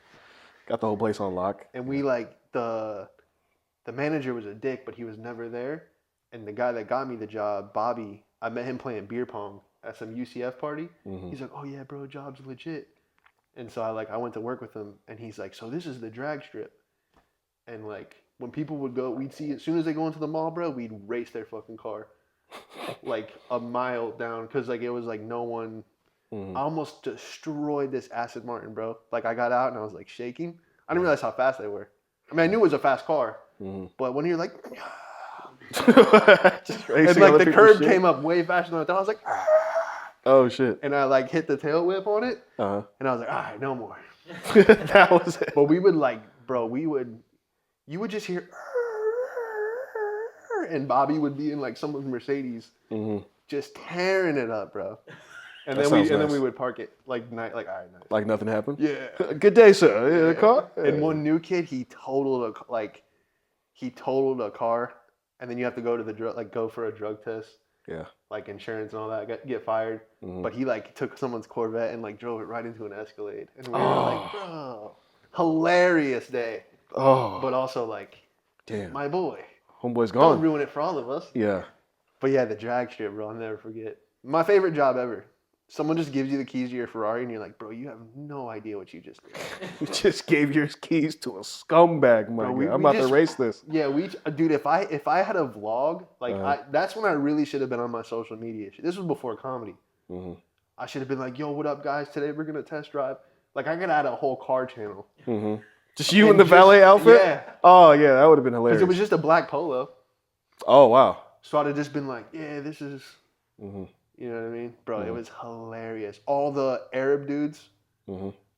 Got the whole place on lock. And we, like, the manager was a dick, but he was never there. And the guy that got me the job, Bobby, I met him playing beer pong at some UCF party. He's like, oh, yeah, bro, job's legit. And so I went to work with him, and he's like, so this is the drag strip. And, like, when people would go, we'd see, as soon as they go into the mall, bro, we'd race their fucking car. Like, a mile down, because, like, it was, like, no one... I almost destroyed this Aston Martin, bro. Like, I got out and I was, like, shaking. I didn't realize how fast they were. I mean, I knew it was a fast car, But when you're like, Just and racing like other the people's curb shit. came up way faster than I thought. I was like, Oh shit. and I like hit the tail whip on it, Uh and I was like, all right, no more. huh. That was it. But we would like, bro, you would just hear, and Bobby would be in like someone's Mercedes, just tearing it up, bro. And That then sounds nice. we would park it like all right, nice. Like nothing happened. Yeah. Good day, sir. Yeah, the car. And one new kid, he totaled a car, and then you have to go to the go for a drug test, Yeah. like insurance and all that, get fired. But he like took someone's Corvette and like drove it right into an Escalade, and we were like, bro, hilarious day. Oh. But also like, Damn. my boy, Homeboy's don't gone. ruin it for all of us. Yeah. But yeah, the drag strip, bro, I'll never forget. My favorite job ever. Someone just gives you the keys to your Ferrari, and you're like, bro, you have no idea what you just did. You just gave your keys to a scumbag, my Bro, guy. I'm about to just- race this. Yeah, dude. If I had a vlog, like that's when I really should have been on my social media. This was before comedy. I should have been like, yo, what up, guys? Today we're gonna test drive. Like I could add a whole car channel. Just you in the valet outfit? Yeah, Oh yeah, that would have been because hilarious. it was just a black polo. Oh wow. So I'd have just been like, yeah, this is. You know what I mean, bro? It was hilarious. All the Arab dudes.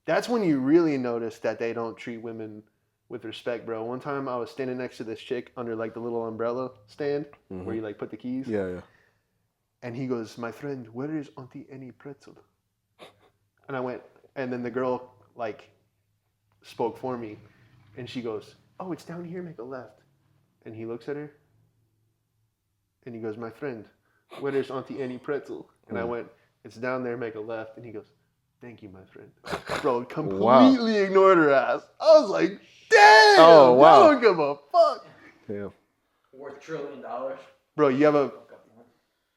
That's when you really notice that they don't treat women with respect, bro. One time I was standing next to this chick under like the little umbrella stand where you like put the keys. Yeah, yeah. And he goes, my friend, where is Auntie Annie Pretzel? And I went, and then the girl like spoke for me, and she goes, oh, it's down here, make a left. And he looks at her, and he goes, my friend, where is Auntie Annie Pretzel? And I went, it's down there, make a left. And he goes, thank you, my friend. Bro, completely ignored her ass. I was like, damn, Oh, wow. I don't give a fuck. Yeah. $4 trillion. Bro, you have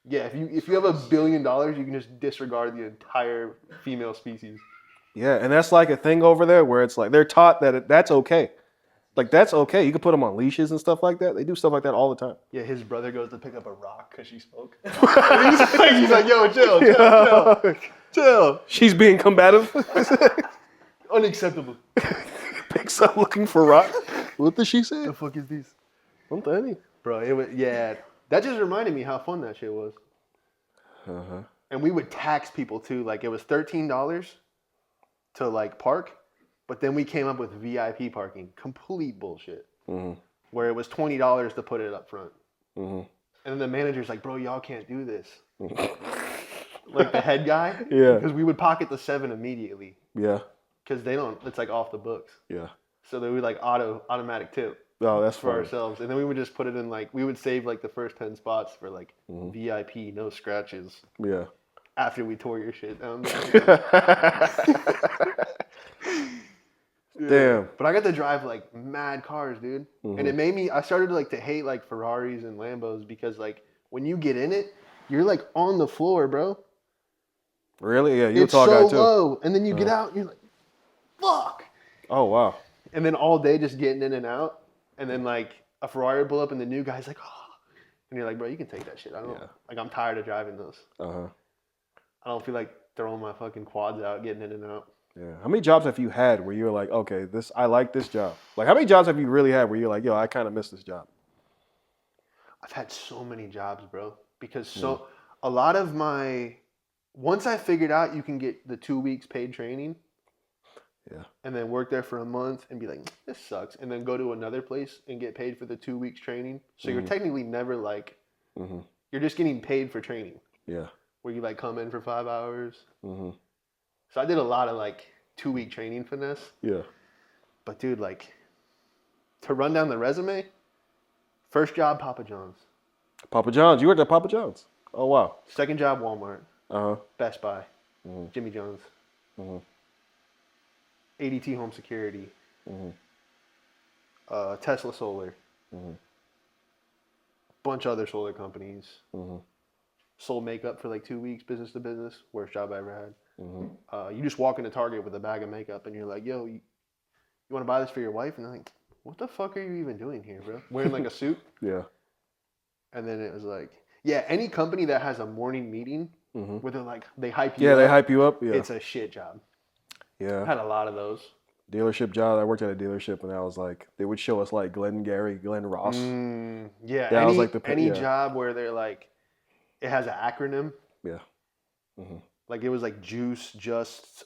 if you have $1 billion, you can just disregard the entire female species. Yeah, and that's like a thing over there where it's like they're taught that that's okay. Like that's okay. You can put them on leashes and stuff like that. They do stuff like that all the time. Yeah, his brother goes to pick up a rock because she spoke. he's like, yo, chill. She's being combative. Unacceptable. Picks up looking for rock. What did she say? The fuck is this? Something. Bro, it was, yeah. That just reminded me how fun that shit was. And we would tax people too. Like it was $13 to like park, but then we came up with VIP parking. Complete bullshit. Where it was $20 to put it up front. And then the manager's like, bro, y'all can't do this. Like the head guy. Yeah. Because we would pocket the 7 immediately. Yeah. Because they don't, it's like off the books. Yeah. So they would like automatic tip. Oh, that's For funny. ourselves, and then we would just put it in like we would save like the first 10 spots for like VIP, no scratches. Yeah. After we tore your shit down. Damn. But I got to drive like mad cars, dude, and it made me. I started like to hate like Ferraris and Lambos because like when you get in it, you're like on the floor, bro. Really? Yeah, you It's tall so guy too. low, and then you get out, and you're like, fuck. Oh wow. And then all day just getting in and out, and then like a Ferrari would pull up, and the new guy's like, oh, and you're like, bro, you can take that shit. I don't like. I'm tired of driving those. I don't feel like throwing my fucking quads out, getting in and out. Yeah. How many jobs have you had where you're like, okay, I like this job? Like, how many jobs have you really had where you're like, yo, I kind of miss this job? I've had so many jobs, bro, because a lot of once I figured out you can get the 2 weeks paid training. Yeah. And then work there for a month and be like, this sucks. And then go to another place and get paid for the 2 weeks training. So you're technically never like, you're just getting paid for training. Yeah. Where you like come in for 5 hours. So I did a lot of like 2 week training finesse. Yeah. But dude, like to run down the resume, first job, Papa John's. Papa John's. You worked at Papa John's. Oh wow. Second job, Walmart. Best Buy. Jimmy John's. ADT Home Security, Tesla Solar, bunch of other solar companies. Sold makeup for like 2 weeks, business to business. Worst job I ever had. You just walk into Target with a bag of makeup and you're like, yo, you want to buy this for your wife? And they're like, what the fuck are you even doing here, bro? Wearing like a suit? Yeah. And then it was like, yeah, any company that has a morning meeting where they're like, they hype you Yeah, up. they hype you up. Yeah. It's a shit job. I Yeah. had a lot of those. dealership job. I worked at a dealership, and I was like, they would show us like Glenn Ross. Yeah, That was like any yeah. job where they're like, it has an acronym. Yeah. Mm-hmm. Like it was like juice, just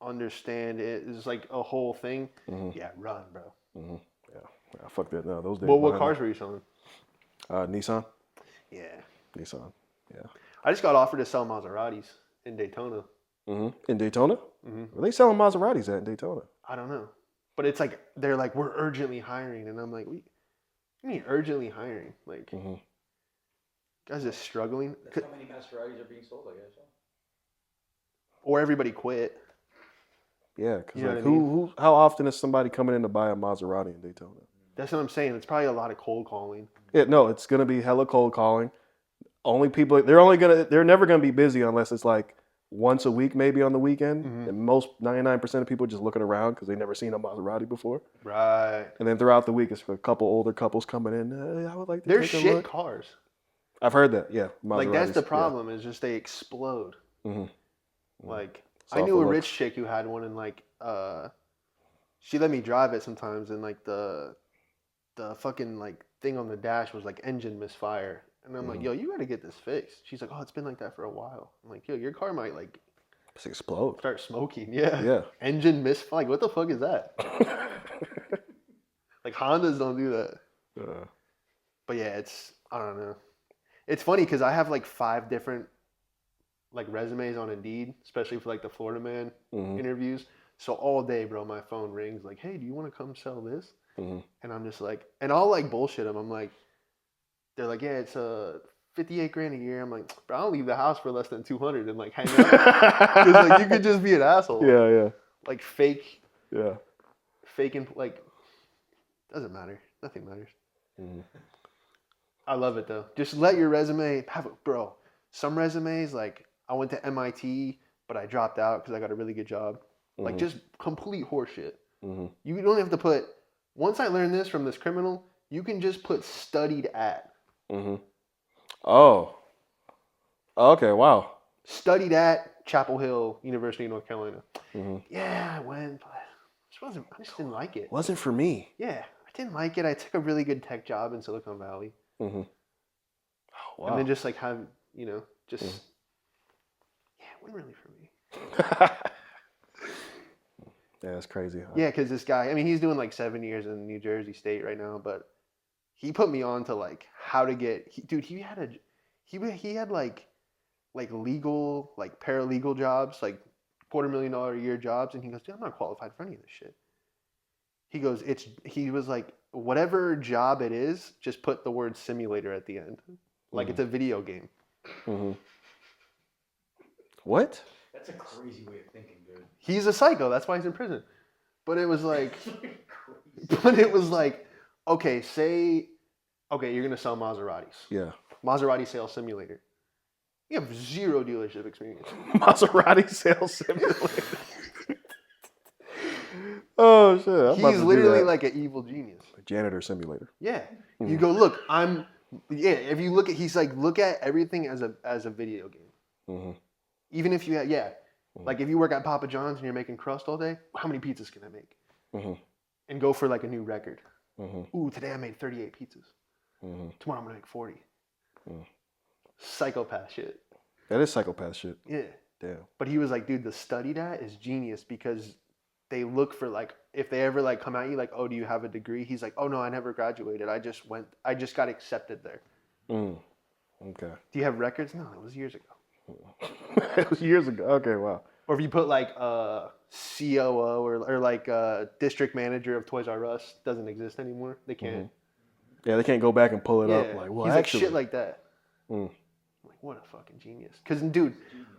understand it. It's like a whole thing. Mm-hmm. Yeah, run, bro. Mm-hmm. Yeah. Fuck that. No, those days. Well, what cars were you selling? Nissan. Yeah. Nissan. Yeah. I just got offered to sell Maseratis in Daytona. Mm-hmm. In Daytona? Mm-hmm. Where they selling Maseratis at in Daytona? I don't know. But it's like, they're like, we're urgently hiring. And I'm like, what do you mean urgently hiring? Like, guys just struggling. That's how many Maseratis are being sold, I guess. Or everybody quit. Yeah, because You know like, what I mean? how often is somebody coming in to buy a Maserati in Daytona? That's what I'm saying. It's probably a lot of cold calling. Yeah, no, it's gonna be hella cold calling. They're never gonna be busy unless it's like once a week, maybe on the weekend. Mm-hmm. And most 99% of people just looking around because they never seen a Maserati before. Right. And then throughout the week, it's for a couple older couples coming in. I would like to. They're take a shit look. cars. I've heard that. Yeah, Like that's the Maseratis, problem is just they explode. Mm-hmm. Like It's I off knew the a looks. rich chick who had one, and like she let me drive it sometimes, and like the fucking like thing on the dash was like engine misfire, and I'm like, yo, you got to get this fixed. She's like, oh, it's been like that for a while. I'm like, yo, your car might like Just explode. start smoking. Yeah. Yeah. Engine misfire. Like, what the fuck is that? Like Hondas don't do that. But yeah, I don't know. It's funny because I have like 5 different like resumes on Indeed, especially for like the Florida Man interviews. So all day, bro, my phone rings like, hey, do you want to come sell this? And I'm just like, and I'll like bullshit them. I'm like, they're like, yeah, it's 58 grand a year. I'm like, bro, I don't leave the house for less than 200 and like hang out. Because like you could just be an asshole. Yeah. Like fake. Yeah. Faking like doesn't matter. Nothing matters. I love it though. Just let your resume have it, bro. Some resumes like I went to MIT, but I dropped out because I got a really good job. Like just complete horseshit. You don't have to put. Once I learned this from this criminal, you can just put studied at. Oh. Okay. Wow. Studied at Chapel Hill University of North Carolina. Yeah, I went, but I just didn't like it. Wasn't for me. Yeah, I didn't like it. I took a really good tech job in Silicon Valley. Oh, wow. And then just like have, yeah, it wasn't really for me. Yeah, that's crazy. Huh? Yeah, because this guy, I mean, he's doing like 7 years in New Jersey State right now, but he put me on to like how to get, he had like legal, like paralegal jobs, like $250,000 a year jobs. And he goes, dude, I'm not qualified for any of this shit. He goes, he was like, whatever job it is, just put the word simulator at the end. Like it's a video game. What? That's a crazy way of thinking, dude. He's a psycho. That's why he's in prison. But it was like, okay, you're going to sell Maseratis. Yeah. Maserati sales simulator. You have 0 dealership experience. Maserati sales simulator. Oh shit! I'm about He's to do literally that. like an evil genius. A janitor simulator. Yeah. You go, look, if you look at, he's like, look at everything as a video game. Even if you like if you work at Papa John's and you're making crust all day, how many pizzas can I make? And go for like a new record. Ooh, today I made 38 pizzas. Tomorrow I'm gonna make 40. Psychopath shit. That is psychopath shit. Yeah. Damn. But he was like, dude, the study that is genius because they look for like, if they ever like come at you like, oh, do you have a degree? He's like, oh no, I never graduated. I just got accepted there. Okay. Do you have records? No, it was years ago. It was years ago. Okay, wow. Or if you put like COO or like district manager of Toys R Us, doesn't exist anymore. They can't. Yeah, they can't go back and pull it up. Like, well, he's actually, like shit like that. I'm like, what a fucking genius. Because, dude,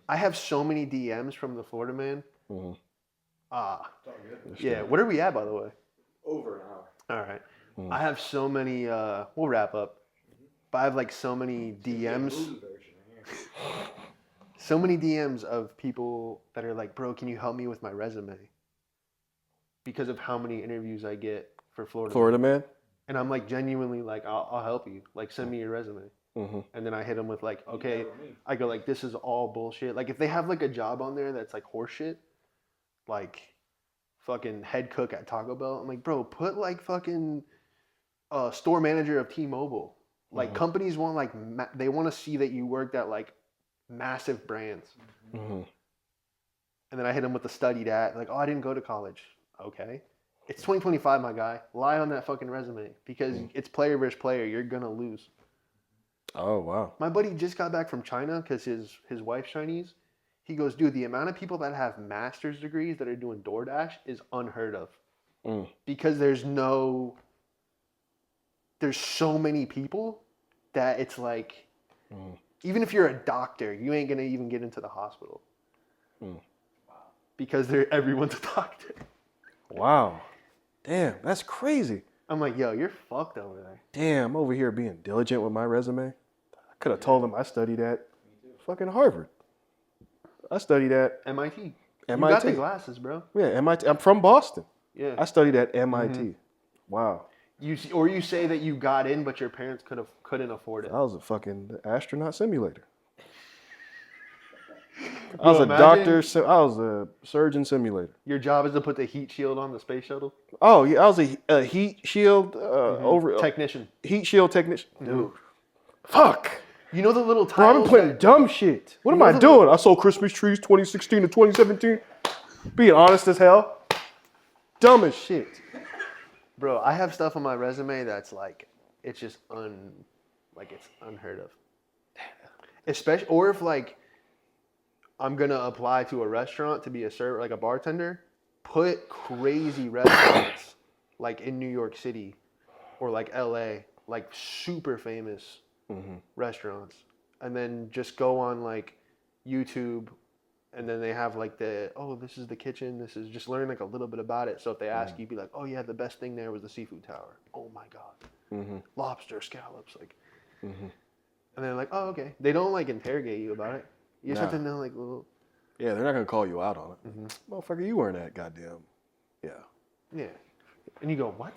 I have so many DMs from the Florida Man. Yeah. What are we at, by the way? Over an hour. All right. I have so many. We'll wrap up. But I have like so many DMs. So many DMs of people that are like, bro, can you help me with my resume? Because of how many interviews I get for Florida Man. And I'm like genuinely like, I'll help you. Like, send me your resume. And then I hit them with like, okay, I go like, this is all bullshit. Like if they have like a job on there that's like horseshit, like fucking head cook at Taco Bell. I'm like, bro, put like fucking store manager of T-Mobile. Like companies want like they want to see that you worked at like massive brands. Mm-hmm. And then I hit him with the studied at like, oh, I didn't go to college. Okay, it's 2025, my guy. Lie on that fucking resume because it's player versus player. You're gonna lose. Oh wow. My buddy just got back from China because his wife's Chinese. He goes, dude, the amount of people that have master's degrees that are doing DoorDash is unheard of. Because there's so many people that it's like, even if you're a doctor, you ain't gonna even get into the hospital. Because everyone's a doctor. Wow. Damn, that's crazy. I'm like, yo, you're fucked over there. Damn, I'm over here being diligent with my resume. I could have told him I studied at fucking Harvard. I studied at MIT. MIT. You got the glasses, bro. Yeah, MIT. I'm from Boston. Yeah. I studied at MIT. Wow. You say that you got in, but your parents couldn't afford it. I was a fucking astronaut simulator. I Bro, was a imagine- doctor. I was a surgeon simulator. Your job is to put the heat shield on the space shuttle. Oh yeah, I was a heat shield Technician. heat shield technician. Dude, fuck. You know the little Bro, I've tiles been putting that- dumb shit. What am You know I the- doing? I sold Christmas trees 2016 to 2017. Being honest as hell. Dumb as shit. Bro, I have stuff on my resume that's like, it's just it's unheard of. Especially, or if like, I'm gonna apply to a restaurant to be a server, like a bartender, put crazy restaurants like in New York City or like LA, like super famous restaurants, and then just go on like YouTube, and then they have like this is the kitchen, this is just learn like a little bit about it. So if they ask you, be like, oh yeah, the best thing there was the seafood tower. Oh my god, lobster, scallops, like, and they're like, oh okay. They don't like interrogate you about it. You just have to know like little. Yeah, they're not gonna call you out on it. Motherfucker, you weren't that goddamn. Yeah. Yeah. And you go, what?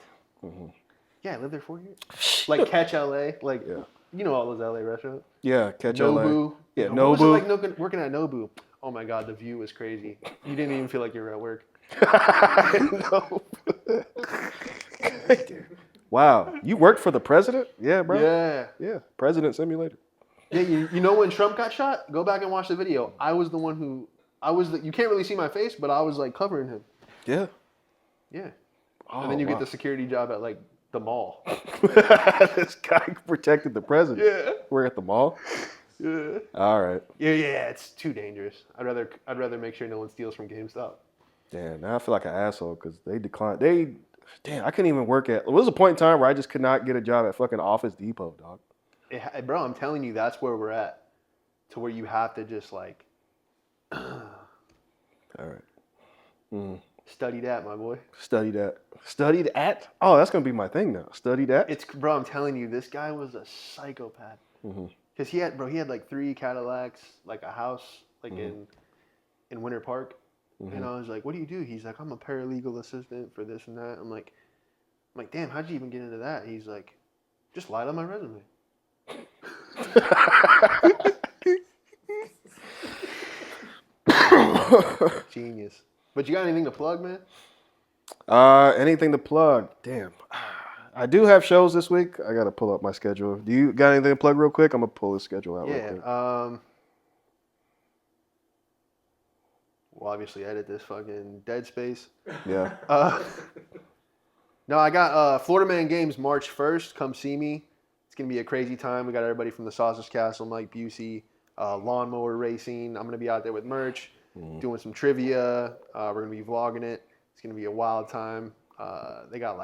Yeah, I lived there 4 years. Like Catch LA, like you know all those LA restaurants. Yeah, catch Nobu. LA. Yeah, What was it Nobu. like working at Nobu? Oh my god, the view was crazy. You didn't even feel like you were at work. No. Wow, you worked for the president? Yeah, bro. Yeah. President simulator. Yeah, you know when Trump got shot? Go back and watch the video. I was the one who you can't really see my face, but I was like covering him. Yeah. Yeah. Oh, And then you wow. get the security job at like the mall. This guy protected the president. Yeah. We're at the mall. Yeah. All right. Yeah, it's too dangerous. I'd rather make sure no one steals from GameStop. Damn, now I feel like an asshole because they declined. Damn, I couldn't even work at. There was a point in time where I just could not get a job at fucking Office Depot, dog. Bro, I'm telling you, that's where we're at. To where you have to just like All right. study that, my boy. Studied at? Oh, that's gonna be my thing now. Studied at? Bro, I'm telling you, this guy was a psychopath. Because he had like 3 Cadillacs, like a house, like in Winter Park. And I was like, what do you do? He's like, I'm a paralegal assistant for this and that. I'm like, damn, how'd you even get into that? He's like, just lied on my resume. Genius. But you got anything to plug, man? Anything to plug? Damn. I do have shows this week. I gotta pull up my schedule. Do you got anything to plug real quick? I'm gonna pull the schedule out real quick. We'll obviously edit this fucking dead space. Yeah. No, I got Florida Man Games March 1st. Come see me. It's going to be a crazy time. We got everybody from the Sausage Castle, Mike Busey, lawnmower racing. I'm going to be out there with merch, doing some trivia. We're going to be vlogging it. It's going to be a wild time. They got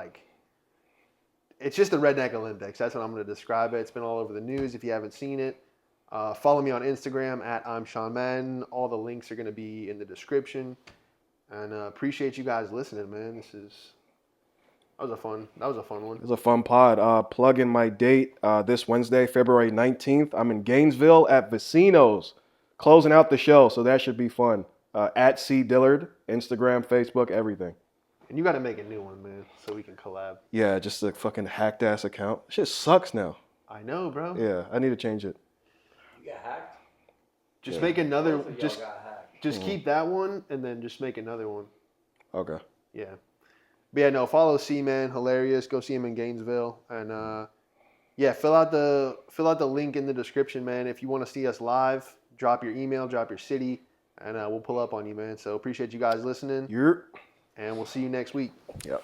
it's just the Redneck Olympics. That's what I'm going to describe it. It's been all over the news if you haven't seen it. Follow me on Instagram at I'm Sean Madden. All the links are going to be in the description. And appreciate you guys listening, man. That was a fun one. It was a fun pod. Plug in my date this Wednesday, February 19th. I'm in Gainesville at Vecinos, closing out the show, so that should be fun. At C Dillard, Instagram, Facebook, everything. And you got to make a new one, man, so we can collab. Yeah, just a fucking hacked ass account. Shit sucks now. I know, bro. Yeah, I need to change it. You got hacked? Make another. Both of y'all got hacked. Just keep that one, and then just make another one. Okay. Yeah. But yeah, no, follow C, man. Hilarious. Go see him in Gainesville. And yeah, fill out the link in the description, man. If you want to see us live, drop your email, drop your city, and we'll pull up on you, man. So appreciate you guys listening. You're. And we'll see you next week. Yep.